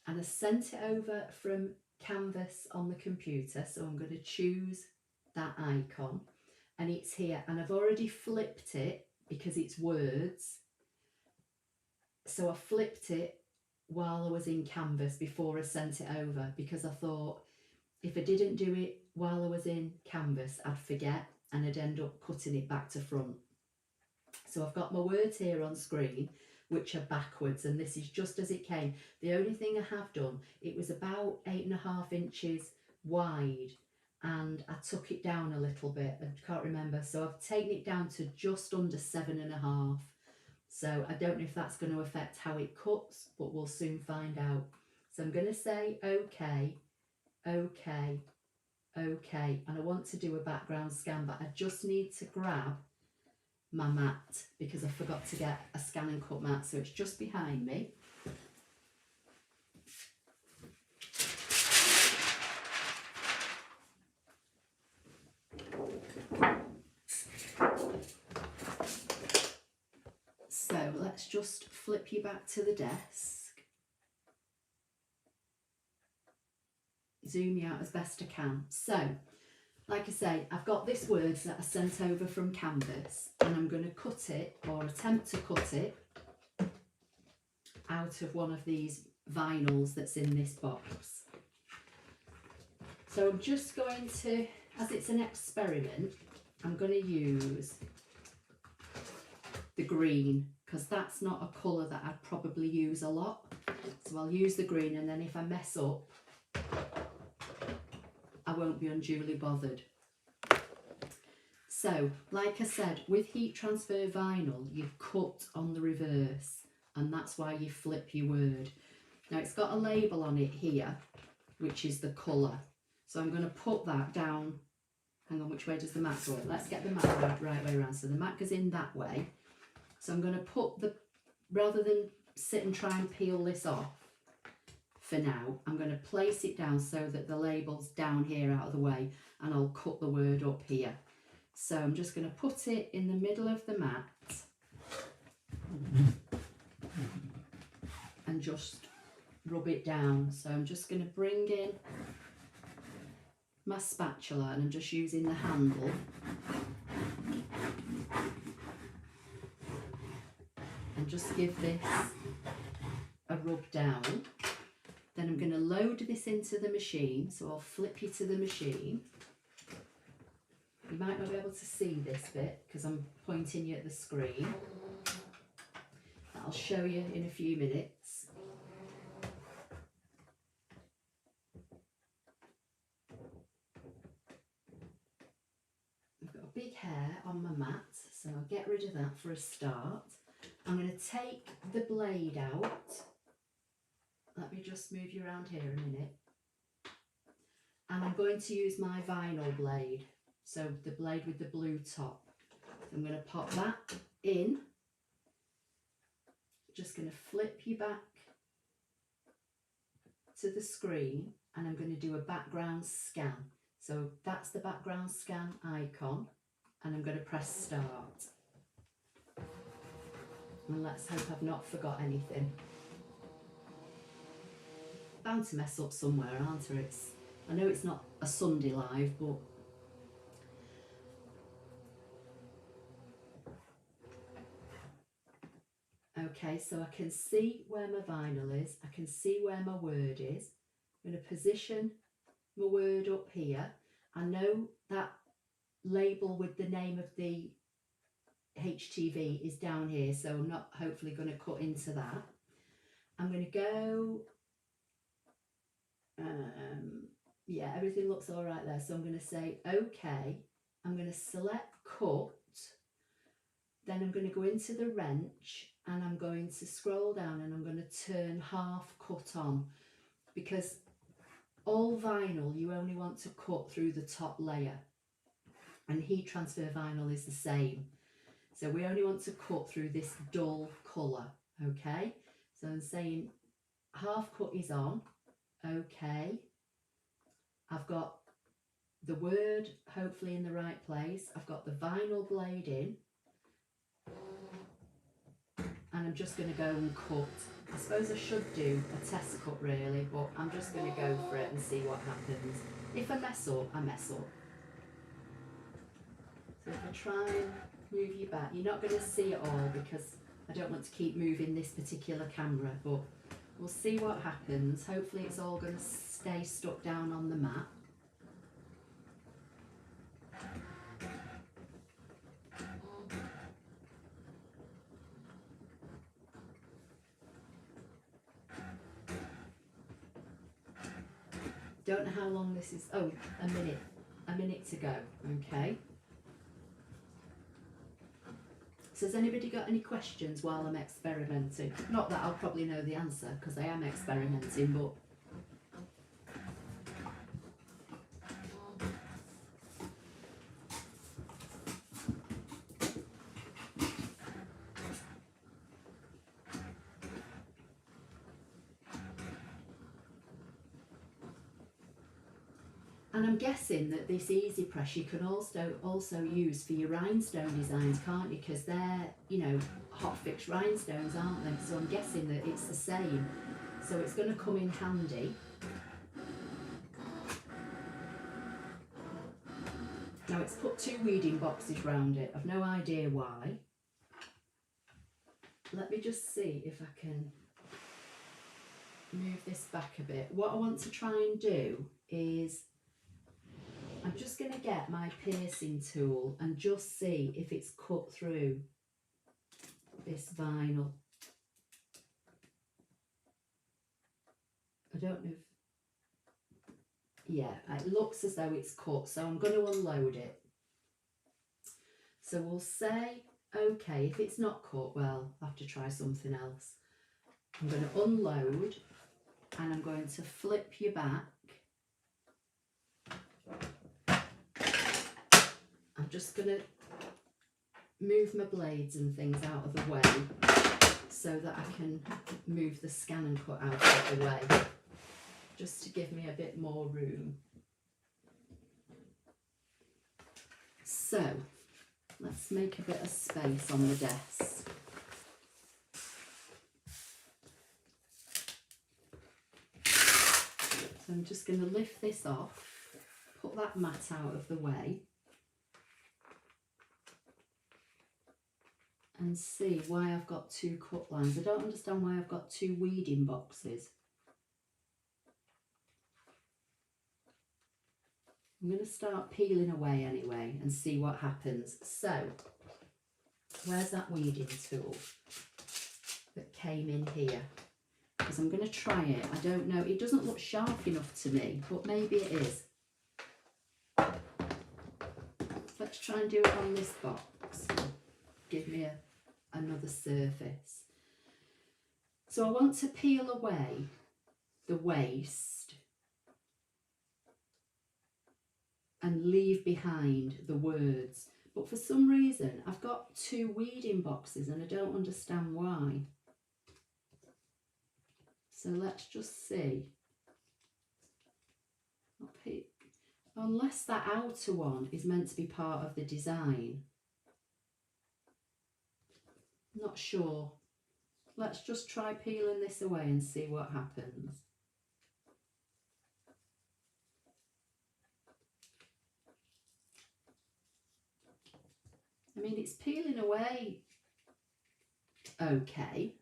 and I sent it over from Canvas on the computer, so I'm going to choose that icon, and it's here, and I've already flipped it because it's words. So I flipped it while I was in Canvas before I sent it over, because I thought if I didn't do it while I was in Canvas, I'd forget and I'd end up cutting it back to front. So I've got my words here on screen, which are backwards, and this is just as it came. The only thing I have done, it was about 8.5 inches wide, and I took it down a little bit. I can't remember, so I've taken it down to just under 7.5. So I don't know if that's going to affect how it cuts, but we'll soon find out. So I'm going to say okay, okay, okay, and I want to do a background scan, but I just need to grab my mat because I forgot to get a ScanNCut mat, so it's just behind me. So let's just flip you back to the desk, zoom you out as best I can. So like I say, I've got this words that I sent over from Canvas, and I'm going to cut it, or attempt to cut it, out of one of these vinyls that's in this box. So I'm just going to, as it's an experiment, I'm going to use the green, because that's not a colour that I'd probably use a lot. So I'll use the green, and then if I mess up, I won't be unduly bothered. So, like I said, with heat transfer vinyl, you cut on the reverse, and that's why you flip your word. Now it's got a label on it here, which is the colour. So I'm going to put that down. Hang on, which way does the mat go? Let's get the mat right way around. So the mat goes in that way. So I'm going to put the, rather than sit and try and peel this off, for now, I'm going to place it down so that the label's down here out of the way, and I'll cut the word up here. So I'm just going to put it in the middle of the mat and just rub it down. So I'm just going to bring in my spatula, and I'm just using the handle and just give this a rub down. Then I'm going to load this into the machine, so I'll flip you to the machine. You might not be able to see this bit because I'm pointing you at the screen. I'll show you in a few minutes. I've got a big hair on my mat, so I'll get rid of that for a start. I'm going to take the blade out. Let me just move you around here a minute. And I'm going to use my vinyl blade, so the blade with the blue top. I'm going to pop that in. Just going to flip you back to the screen, and I'm going to do a background scan. So that's the background scan icon, and I'm going to press start. And let's hope I've not forgot anything. Bound to mess up somewhere, aren't I? I know it's not a Sunday live, but okay, so I can see where my vinyl is, I can see where my word is. I'm going to position my word up here. I know that label with the name of the HTV is down here, so I'm not hopefully going to cut into that. I'm going to go, yeah, everything looks all right there, so I'm going to say okay. I'm going to select cut, then I'm going to go into the wrench, and I'm going to scroll down, and I'm going to turn half cut on, because all vinyl you only want to cut through the top layer, and heat transfer vinyl is the same. So we only want to cut through this dull colour, okay? So I'm saying half cut is on, okay. I've got the word hopefully in the right place. I've got the vinyl blade in, and I'm just going to go and cut. I suppose I should do a test cut really, but I'm just going to go for it and see what happens. If I mess up, I mess up. So if I try and move you back, you're not going to see it all because I don't want to keep moving this particular camera, but we'll see what happens. Hopefully it's all going to stay stuck down on the mat. Don't know how long this is. Oh, a minute to go. Okay. So has anybody got any questions while I'm experimenting? Not that I'll probably know the answer because I am experimenting, but and I'm guessing that this EasyPress you can also use for your rhinestone designs, can't you? Because they're, you know, hot fix rhinestones, aren't they? So I'm guessing that it's the same. So it's going to come in handy. Now it's put 2 weeding boxes round it. I've no idea why. Let me just see if I can move this back a bit. What I want to try and do is I'm just going to get my piercing tool and just see if it's cut through this vinyl. I don't know if, yeah, it looks as though it's cut, so I'm going to unload it. So we'll say, okay, if it's not cut, well, I'll have to try something else. I'm going to unload and I'm going to flip you back. I'm just going to move my blades and things out of the way so that I can move the ScanNCut out of the way, just to give me a bit more room. So let's make a bit of space on the desk. So I'm just going to lift this off, put that mat out of the way, and see why I've got 2 cut lines. I don't understand why I've got 2 weeding boxes. I'm going to start peeling away anyway and see what happens. So, where's that weeding tool that came in here? Because I'm going to try it. I don't know. It doesn't look sharp enough to me, but maybe it is. Let's try and do it on this box. Give me another surface. So I want to peel away the waste and leave behind the words, but for some reason I've got 2 weeding boxes and I don't understand why. So let's just see. Unless that outer one is meant to be part of the design. Not sure. Let's just try peeling this away and see what happens. I mean, it's peeling away okay.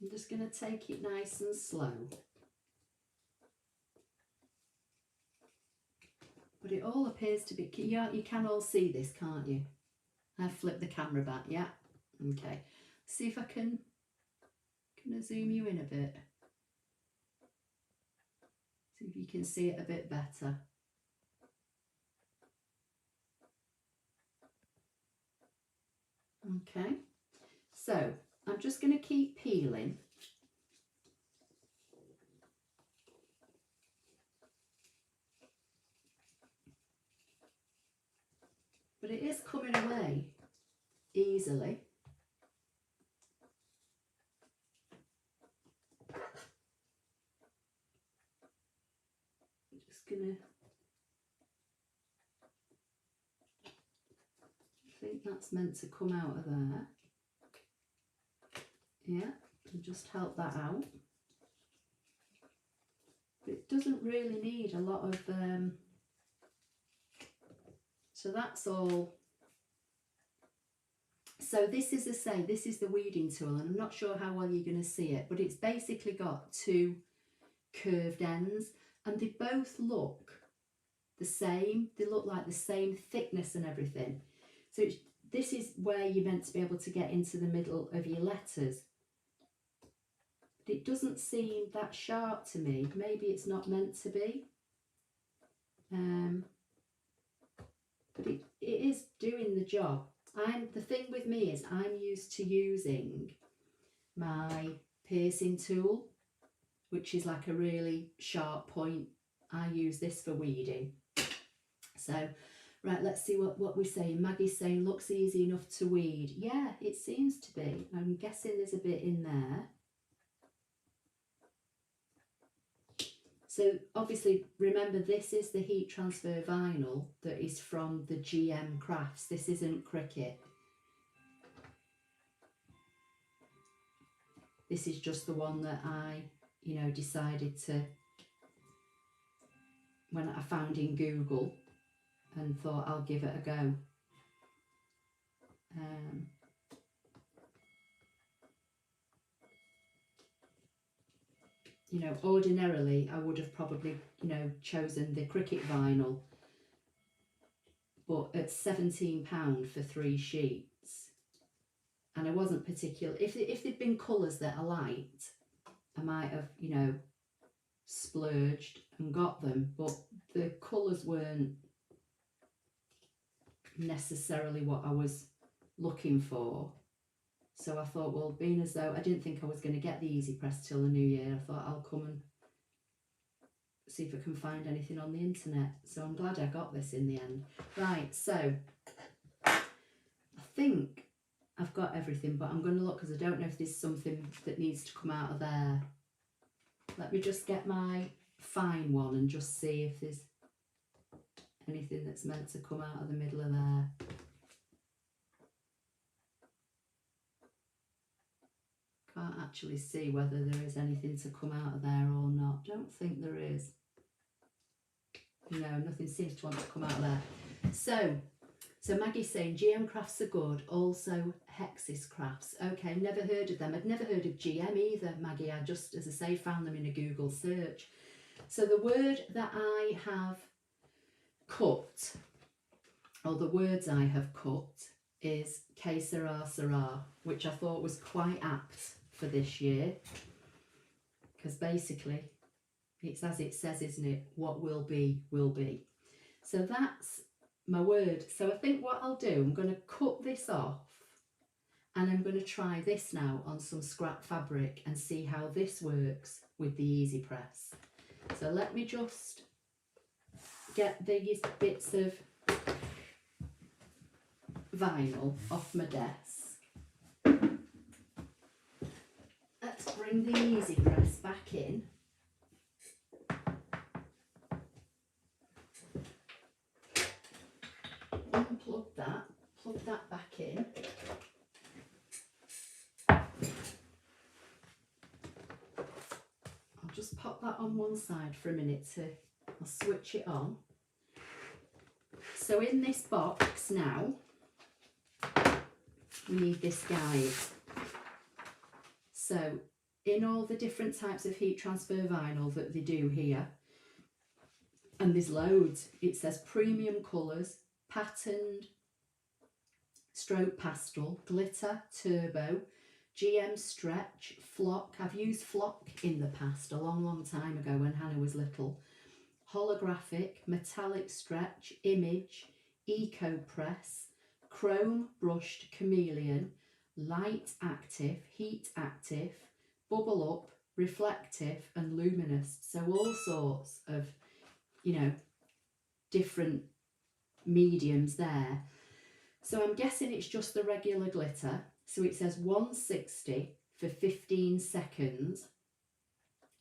I'm just going to take it nice and slow. But it all appears to be, you can all see this, can't you? I've flipped the camera back, yeah. Okay. See if I can I zoom you in a bit. See if you can see it a bit better. Okay. So I'm just going to keep peeling. but it is coming away easily. I'm just gonna, I think that's meant to come out of there. Yeah, and just help that out. But it doesn't really need a lot of, so that's all. So this is, as I say, this is the weeding tool, and I'm not sure how well you're going to see it, but it's basically got two curved ends, and they both look the same. They look like the same thickness and everything. So this is where you're meant to be able to get into the middle of your letters. But it doesn't seem that sharp to me. Maybe it's not meant to be. But it is doing the job. The thing with me is I'm used to using my piercing tool, which is like a really sharp point. I use this for weeding. So, right, let's see what we're saying. Maggie's saying, looks easy enough to weed. Yeah, it seems to be. I'm guessing there's a bit in there. So obviously, remember, this is the heat transfer vinyl that is from the GM Crafts. This isn't Cricut. This is just the one that I, decided to, when I found in Google and thought I'll give it a go. Ordinarily I would have probably, chosen the Cricut vinyl, but at £17 for 3 sheets, and I wasn't particular. If there'd been colours that I liked, I might have, splurged and got them, but the colours weren't necessarily what I was looking for. So I thought, well, being as though I didn't think I was going to get the EasyPress till the new year, I thought I'll come and see if I can find anything on the internet. So I'm glad I got this in the end. Right, so I think I've got everything, but I'm going to look because I don't know if there's something that needs to come out of there. Let me just get my fine one and just see if there's anything that's meant to come out of the middle of there. Can't actually see whether there is anything to come out of there or not. Don't think there is. No, nothing seems to want to come out of there. So Maggie's saying GM Crafts are good, also Hexis Crafts. Okay, never heard of them. I'd never heard of GM either, Maggie. I just, as I say, found them in a Google search. So the word that I have cut, or the words I have cut, is Que Sera Sera, which I thought was quite apt for this year, because basically it's as it says, isn't it? What will be, will be. So that's my word. So I think what I'll do, I'm going to cut this off and I'm going to try this now on some scrap fabric and see how this works with the EasyPress. So let me just get these bits of vinyl off my desk. Let's bring the EasyPress back in. Unplug that, plug that back in. I'll just pop that on one side for a minute I'll switch it on. So in this box now, we need this guide. So in all the different types of heat transfer vinyl that they do here, and there's loads, it says premium colours, patterned, stroke pastel, glitter, turbo, GM stretch, flock. I've used flock in the past, a long time ago when Hannah was little. Holographic, metallic stretch, image, eco press, chrome brushed chameleon, light active, heat active, bubble up, reflective and luminous. So all sorts of, different mediums there. So I'm guessing it's just the regular glitter. So it says 160 for 15 seconds,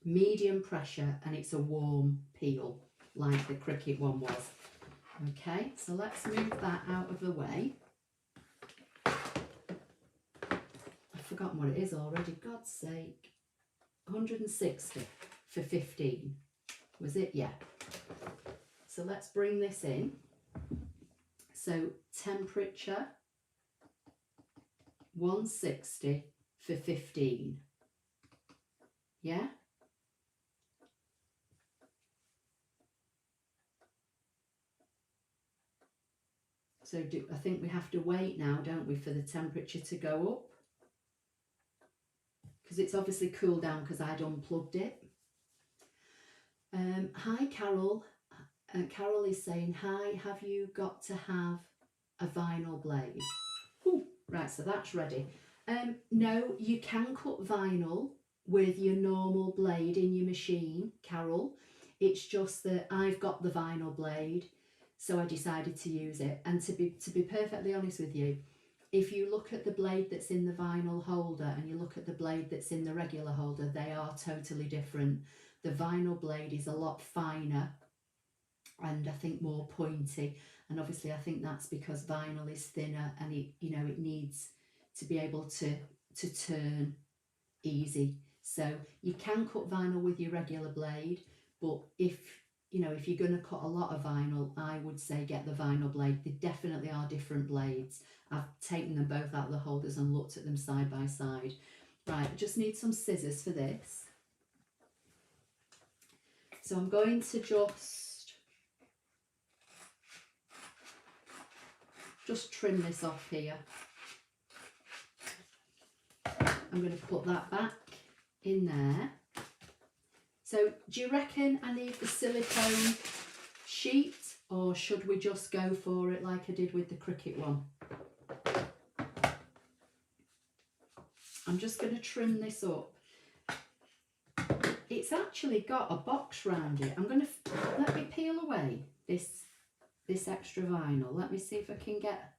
medium pressure, and it's a warm peel like the Cricut one was. Okay, so let's move that out of the way. I've forgotten what it is already, God's sake. 160 for 15. Was it? Yeah. So let's bring this in. So temperature 160 for 15. Yeah? So I think we have to wait now, don't we, for the temperature to go up? Because it's obviously cooled down because I'd unplugged it. Hi Carol. Carol is saying, hi, have you got to have a vinyl blade? Ooh, right, so that's ready. No, you can cut vinyl with your normal blade in your machine, Carol. It's just that I've got the vinyl blade, so I decided to use it. And to be perfectly honest with you, if you look at the blade that's in the vinyl holder and you look at the blade that's in the regular holder, they are totally different. The vinyl blade is a lot finer and I think more pointy, and obviously I think that's because vinyl is thinner and it, you know, it needs to be able to turn easy. So you can cut vinyl with your regular blade, but if you know, if you're going to cut a lot of vinyl, I would say get the vinyl blade. They definitely are different blades. I've taken them both out of the holders and looked at them side by side. Right, I just need some scissors for this. So I'm going to just trim this off here. I'm going to put that back in there. So do you reckon I need the silicone sheet, or should we just go for it like I did with the Cricut one? I'm just going to trim this up. It's actually got a box round it. I'm going to let me peel away this extra vinyl. Let me see if I can get.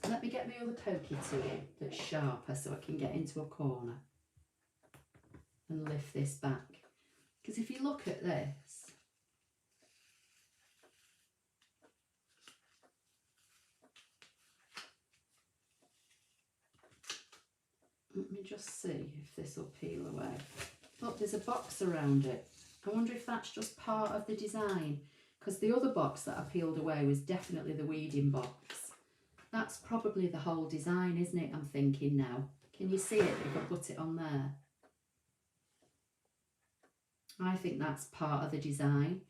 Let me get my other pokey tool that's sharper so I can get into a corner and lift this back. Because if you look at this, let me just see if this will peel away. Look, there's a box around it. I wonder if that's just part of the design, because the other box that I peeled away was definitely the weeding box. That's probably the whole design, isn't it? I'm thinking now. Can you see it if I put it on there? I think that's part of the design.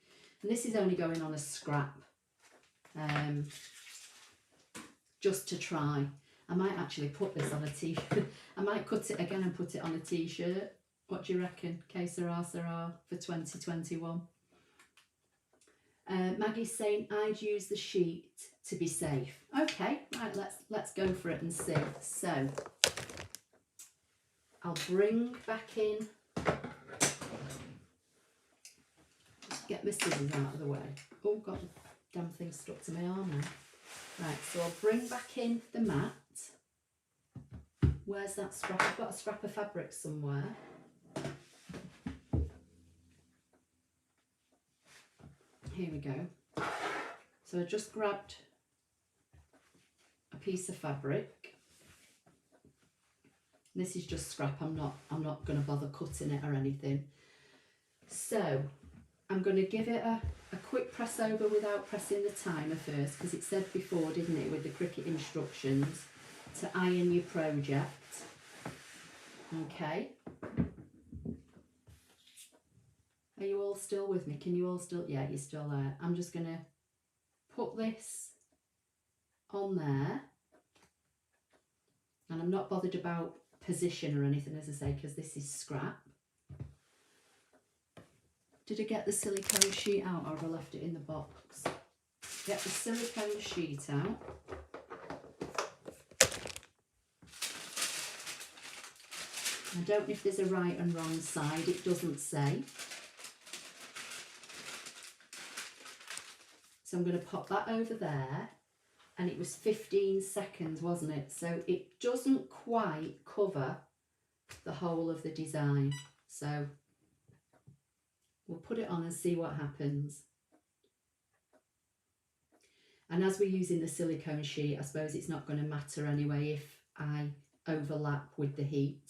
And this is only going on a scrap. Just to try. I might actually put this on a t-shirt. I might cut it again and put it on a t-shirt. What do you reckon? Que sera, sera for 2021. Maggie's saying I'd use the sheet to be safe. Okay, right, let's go for it and see. So I'll bring back in, just get my scissors out of the way. Oh God, the damn thing stuck to my arm now. Right, so I'll bring back in the mat. Where's that scrap? I've got a scrap of fabric somewhere. Here we go. So I just grabbed a piece of fabric. This is just scrap. I'm not going to bother cutting it or anything. So I'm going to give it a quick press over without pressing the timer first, because it said before, didn't it, with the Cricut instructions, to iron your project. Okay. Are you all still with me? Can you all still? Yeah, you're still there. I'm just going to put this on there. And I'm not bothered about position or anything, as I say, because this is scrap. Did I get the silicone sheet out, or have I left it in the box? Get the silicone sheet out. I don't know if there's a right and wrong side. It doesn't say. So I'm going to pop that over there, and it was 15 seconds, wasn't it? So it doesn't quite cover the whole of the design. So we'll put it on and see what happens. And as we're using the silicone sheet, I suppose it's not going to matter anyway if I overlap with the heat.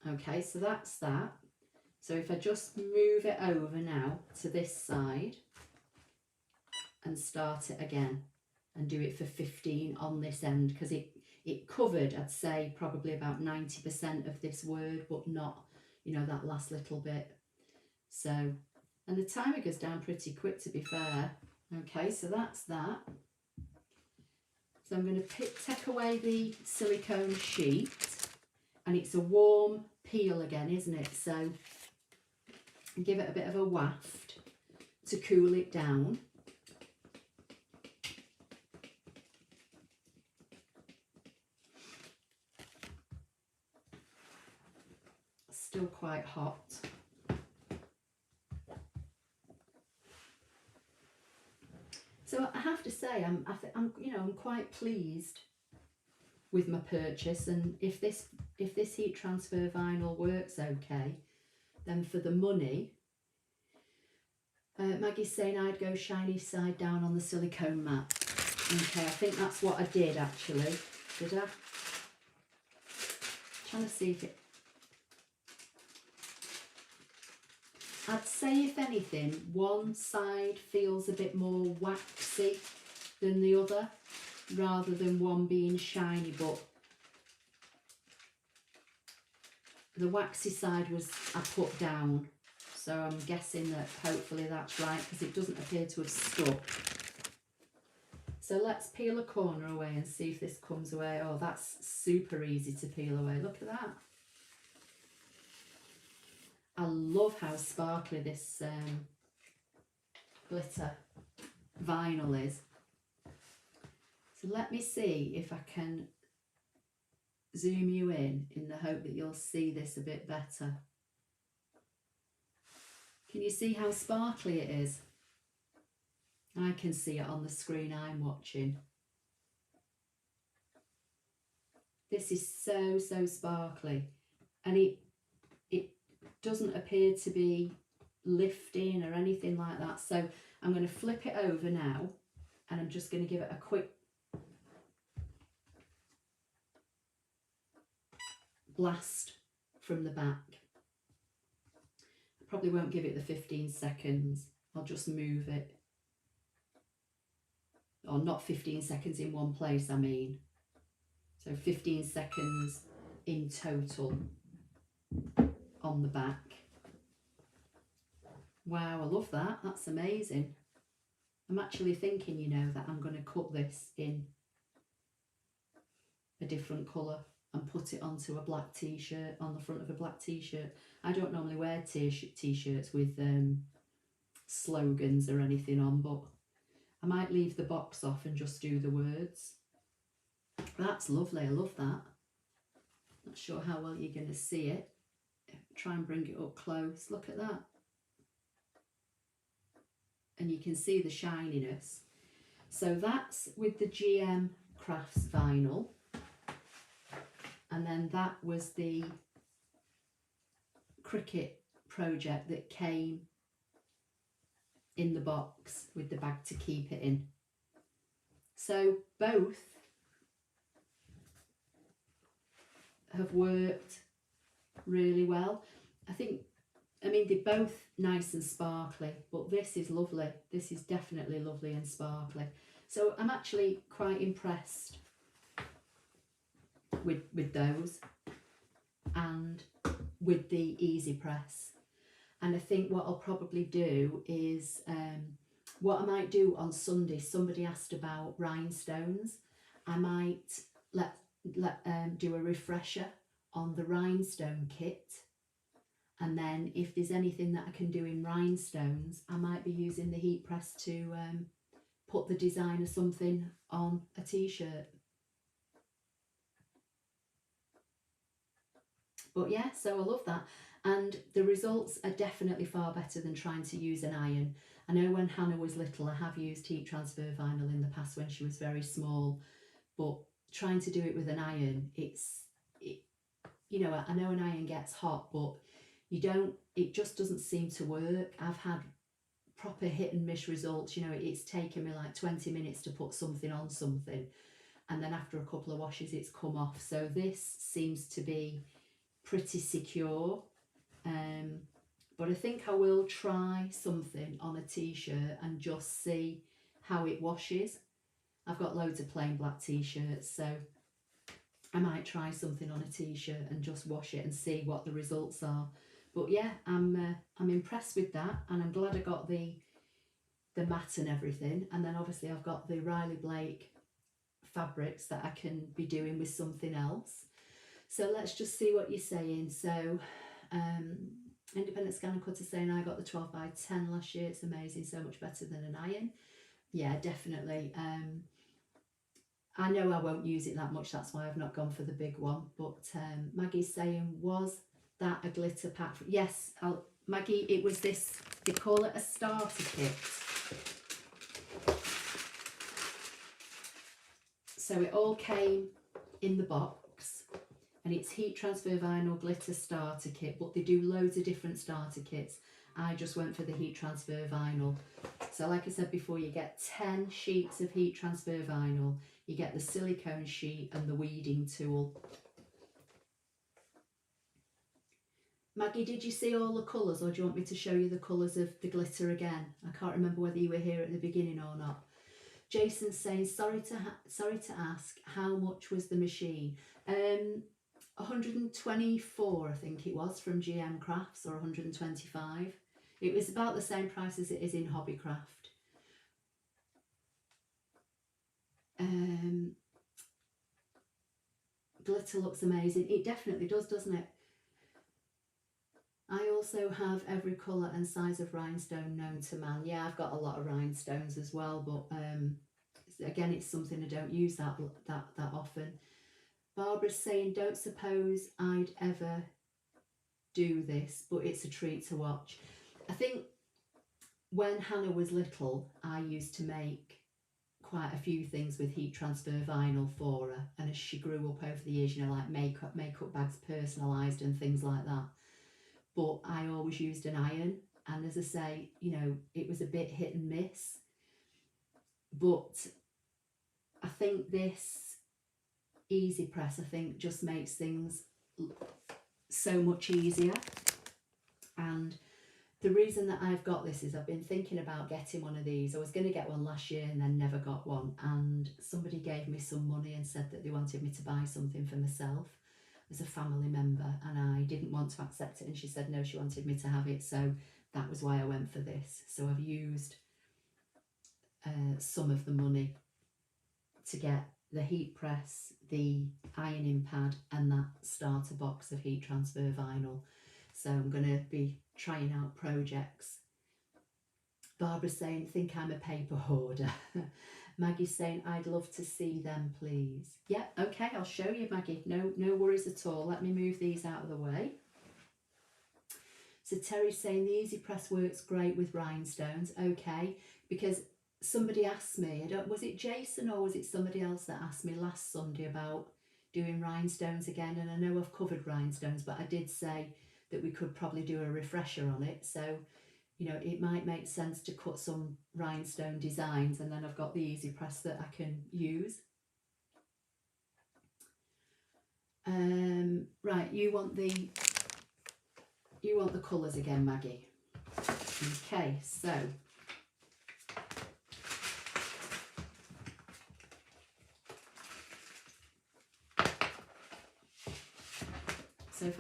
Okay, so that's that. So if I just move it over now to this side and start it again and do it for 15 on this end, because it covered, I'd say, probably about 90% of this word, but not, you know, that last little bit. So, and the timer goes down pretty quick, to be fair. Okay, so that's that. So I'm going to take away the silicone sheet, and it's a warm peel again, isn't it? So give it a bit of a waft to cool it down. Still quite hot. So I have to say, I'm quite pleased with my purchase, and if this heat transfer vinyl works okay, then for the money, Maggie's saying I'd go shiny side down on the silicone mat. Okay, I think that's what I did actually. Did I? Trying to see if it. I'd say, if anything, one side feels a bit more waxy than the other, rather than one being shiny, but the waxy side was I put down, so I'm guessing that hopefully that's right, because it doesn't appear to have stuck. So let's peel a corner away and see if this comes away. Oh, that's super easy to peel away. Look at that. I love how sparkly this glitter vinyl is. So let me see if I can zoom you in the hope that you'll see this a bit better. Can you see how sparkly it is? I can see it on the screen I'm watching. This is so sparkly, and it doesn't appear to be lifting or anything like that. So I'm going to flip it over now, and I'm just going to give it a quick blast from the back. I probably won't give it the 15 seconds. I'll just move it. Or not 15 seconds in one place, I mean. So 15 seconds in total on the back. Wow, I love that. That's amazing. I'm actually thinking, you know, that I'm going to cut this in a different colour and put it onto a black t-shirt, on the front of a black t-shirt. I don't normally wear t-shirts with slogans or anything on, but I might leave the box off and just do the words. That's lovely, I love that. Not sure how well you're going to see it. Try and bring it up close. Look at that. And you can see the shininess. So that's with the GM Crafts vinyl. And then that was the Cricut project that came in the box with the bag to keep it in. So both have worked really well. I mean, they're both nice and sparkly, but this is lovely. This is definitely lovely and sparkly. So I'm actually quite impressed with those and with the EasyPress. And I think what I'll probably do is, what I might do on Sunday, somebody asked about rhinestones. I might do a refresher on the rhinestone kit, and then if there's anything that I can do in rhinestones, I might be using the heat press to put the design of something on a t-shirt. But yeah, so I love that. And the results are definitely far better than trying to use an iron. I know when Hannah was little, I have used heat transfer vinyl in the past when she was very small, but trying to do it with an iron, you know, I know an iron gets hot, but it just doesn't seem to work. I've had proper hit and miss results. You know, it's taken me like 20 minutes to put something on something, and then after a couple of washes it's come off. So this seems to be pretty secure. But I think I will try something on a t-shirt and just see how it washes. I've got loads of plain black t-shirts, so I might try something on a t-shirt and just wash it and see what the results are. But yeah, I'm impressed with that, and I'm glad I got the mat and everything. And then obviously I've got the Riley Blake fabrics that I can be doing with something else. So let's just see what you're saying. So Independent ScanNCut is saying, I got the 12 by 10 last year, it's amazing, so much better than an iron. Yeah, definitely. I know I won't use it that much, that's why I've not gone for the big one. But Maggie's saying, was that a glitter pack? Yes, Maggie, it was this, they call it a starter kit. So it all came in the box, and it's heat transfer vinyl glitter starter kit, but they do loads of different starter kits. I just went for the heat transfer vinyl. So like I said before, you get 10 sheets of heat transfer vinyl, you get the silicone sheet and the weeding tool. Maggie, did you see all the colours, or do you want me to show you the colours of the glitter again? I can't remember whether you were here at the beginning or not. Jason's saying, sorry to ask, how much was the machine? 124, I think it was, from GM Crafts, or 125. It was about the same price as it is in Hobbycraft. Glitter looks amazing. It definitely does, doesn't it? I also have every colour and size of rhinestone known to man. Yeah, I've got a lot of rhinestones as well, but again, it's something I don't use that often. Barbara's saying, don't suppose I'd ever do this, but it's a treat to watch. I think when Hannah was little, I used to make quite a few things with heat transfer vinyl for her, and as she grew up over the years, you know, like makeup bags personalised and things like that. But I always used an iron, and as I say, you know, it was a bit hit and miss. But I think this EasyPress, I think, just makes things so much easier. And the reason that I've got this is I've been thinking about getting one of these. I was going to get one last year and then never got one, and somebody gave me some money and said that they wanted me to buy something for myself as a family member, and I didn't want to accept it, and she said no, she wanted me to have it, so that was why I went for this. So I've used some of the money to get the heat press, the ironing pad, and that starter box of heat transfer vinyl. So I'm going to be trying out projects. Barbara's saying, think I'm a paper hoarder. Maggie's saying, I'd love to see them, please. Yeah, okay, I'll show you, Maggie. No worries at all. Let me move these out of the way. So Terry's saying the EasyPress works great with rhinestones. Okay, because somebody asked me, was it Jason or was it somebody else that asked me last Sunday about doing rhinestones again? And I know I've covered rhinestones, but I did say that we could probably do a refresher on it. So, you know, it might make sense to cut some rhinestone designs, and then I've got the EasyPress that I can use. Right, you want the colours again, Maggie. Okay, so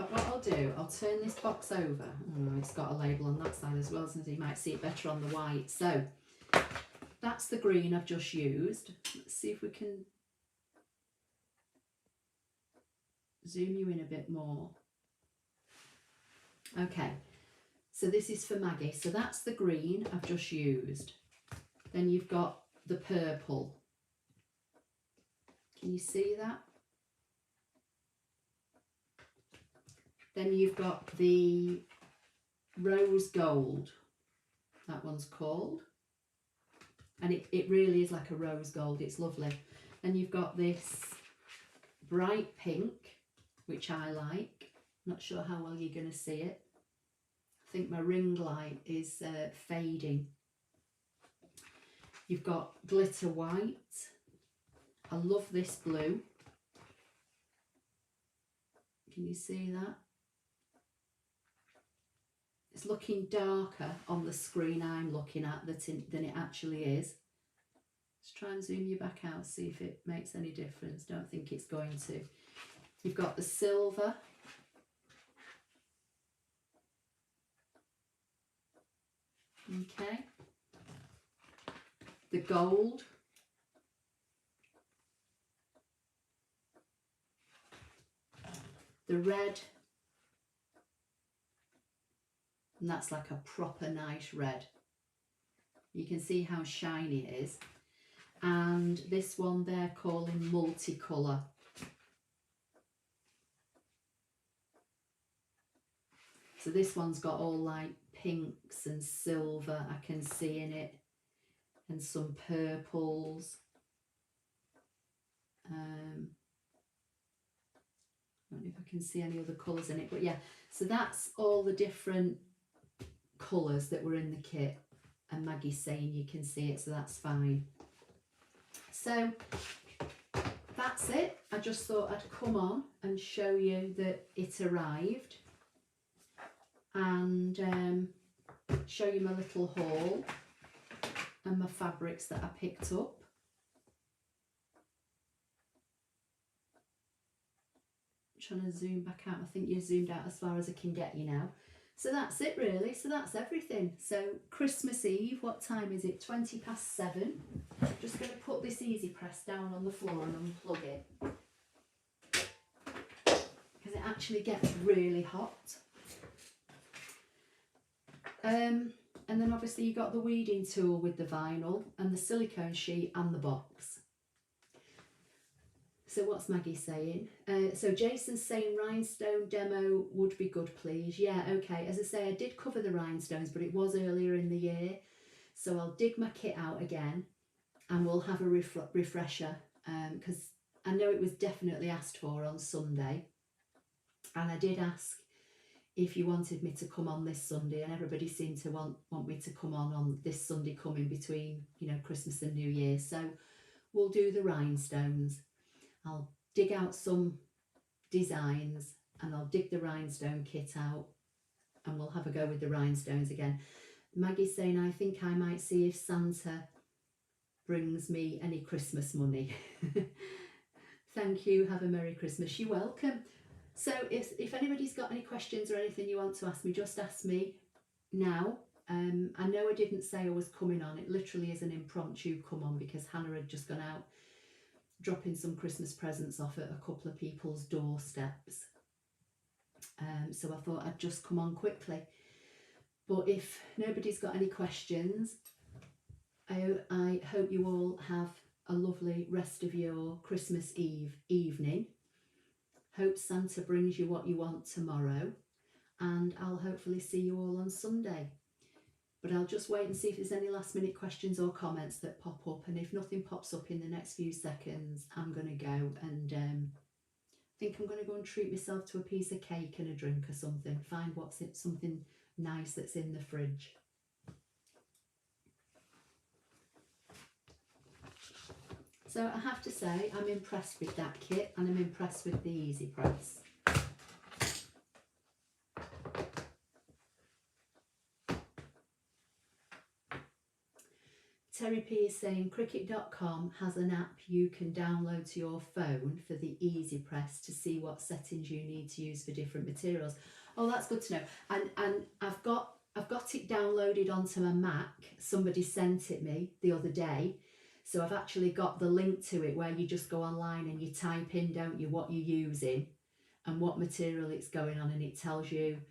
what I'll do, I'll turn this box over. Oh, it's got a label on that side as well, so you might see it better on the white. So that's the green I've just used. Let's see if we can zoom you in a bit more. Okay, so this is for Maggie. So that's the green I've just used. Then you've got the purple. Can you see that? Then you've got the rose gold, that one's called, and it really is like a rose gold, it's lovely. Then you've got this bright pink, which I like. Not sure how well you're going to see it. I think my ring light is fading. You've got glitter white. I love this blue. Can you see that? It's looking darker on the screen I'm looking at than it actually is. Let's try and zoom you back out, see if it makes any difference. Don't think it's going to. You've got the silver. Okay. The gold. The red. And that's like a proper nice red. You can see how shiny it is. And this one they're calling multicolour. So this one's got all like pinks and silver I can see in it, and some purples. I don't know if I can see any other colours in it, but yeah, so that's all the different colours that were in the kit, and Maggie's saying you can see it, so that's fine. So that's it. I just thought I'd come on and show you that it arrived, and show you my little haul and my fabrics that I picked up. Trying to zoom back out. I think you've zoomed out as far as I can get you now. So that's it really. So that's everything. So Christmas Eve, what time is it? 7:20. Just going to put this EasyPress down on the floor and unplug it, because it actually gets really hot. And then obviously you got the weeding tool with the vinyl and the silicone sheet and the box. So what's Maggie saying? So Jason's saying rhinestone demo would be good, please. Yeah, okay. As I say, I did cover the rhinestones, but it was earlier in the year. So I'll dig my kit out again and we'll have a refresher, because I know it was definitely asked for on Sunday. And I did ask if you wanted me to come on this Sunday, and everybody seemed to want me to come on this Sunday coming between, you know, Christmas and New Year. So we'll do the rhinestones. I'll dig out some designs and I'll dig the rhinestone kit out and we'll have a go with the rhinestones again. Maggie's saying, I think I might see if Santa brings me any Christmas money. Thank you. Have a Merry Christmas. You're welcome. So if anybody's got any questions or anything you want to ask me, just ask me now. I know I didn't say I was coming on. It literally is an impromptu come on because Hannah had just gone out dropping some Christmas presents off at a couple of people's doorsteps. So I thought I'd just come on quickly. But if nobody's got any questions, I hope you all have a lovely rest of your Christmas Eve evening. Hope Santa brings you what you want tomorrow, and I'll hopefully see you all on Sunday. But I'll just wait and see if there's any last minute questions or comments that pop up, and if nothing pops up in the next few seconds, I'm going to go and think I'm going to go and treat myself to a piece of cake and a drink or something. Find something nice that's in the fridge. So I have to say, I'm impressed with that kit and I'm impressed with the EasyPress. Terry P is saying Cricut.com has an app you can download to your phone for the EasyPress to see what settings you need to use for different materials. Oh, that's good to know. And I've got it downloaded onto my Mac. Somebody sent it me the other day. So I've actually got the link to it where you just go online and you type in, don't you, what you're using and what material it's going on, and it tells you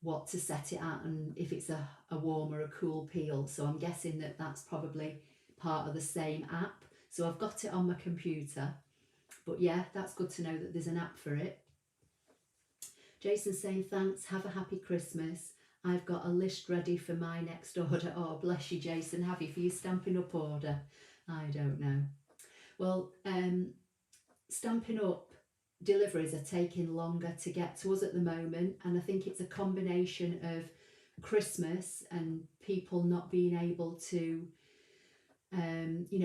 what to set it at and if it's a warm or a cool peel. So I'm guessing that that's probably part of the same app. So I've got it on my computer. But yeah, that's good to know that there's an app for it. Jason saying thanks, have a happy Christmas. I've got a list ready for my next order. Oh, bless you, Jason. Have you for your Stampin' Up order? I don't know. Well, Stampin' Up deliveries are taking longer to get to us at the moment, and I think it's a combination of Christmas and people not being able to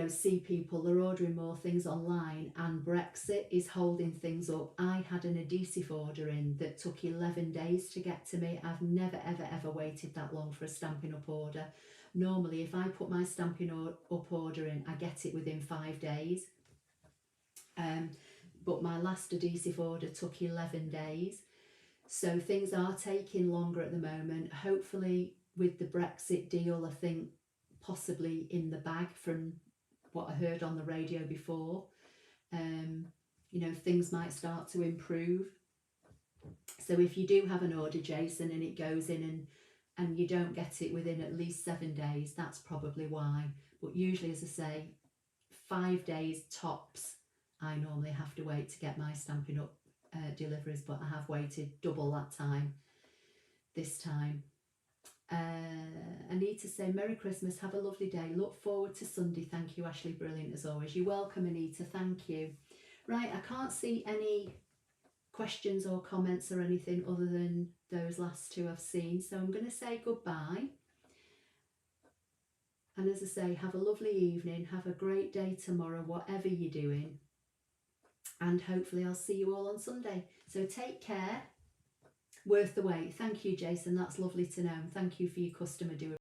see people. They're ordering more things online, and Brexit is holding things up. I had an adhesive order in that took 11 days to get to me. I've never ever waited that long for a Stampin' Up order. Normally if I put my Stampin' Up order in, I get it within 5 days, but my last adhesive order took 11 days. So things are taking longer at the moment. Hopefully with the Brexit deal, I think possibly in the bag from what I heard on the radio before, things might start to improve. So if you do have an order, Jason, and it goes in and you don't get it within at least 7 days, that's probably why. But usually, as I say, 5 days tops I normally have to wait to get my Stampin' Up deliveries, but I have waited double that time this time. Anita saying Merry Christmas, have a lovely day, look forward to Sunday. Thank you, Ashley, brilliant as always. You're welcome, Anita, thank you. Right, I can't see any questions or comments or anything other than those last two I've seen, so I'm going to say goodbye. And as I say, have a lovely evening, have a great day tomorrow, whatever you're doing, and hopefully I'll see you all on Sunday. So take care. Worth the wait. Thank you, Jason, that's lovely to know. Thank you for your customer doing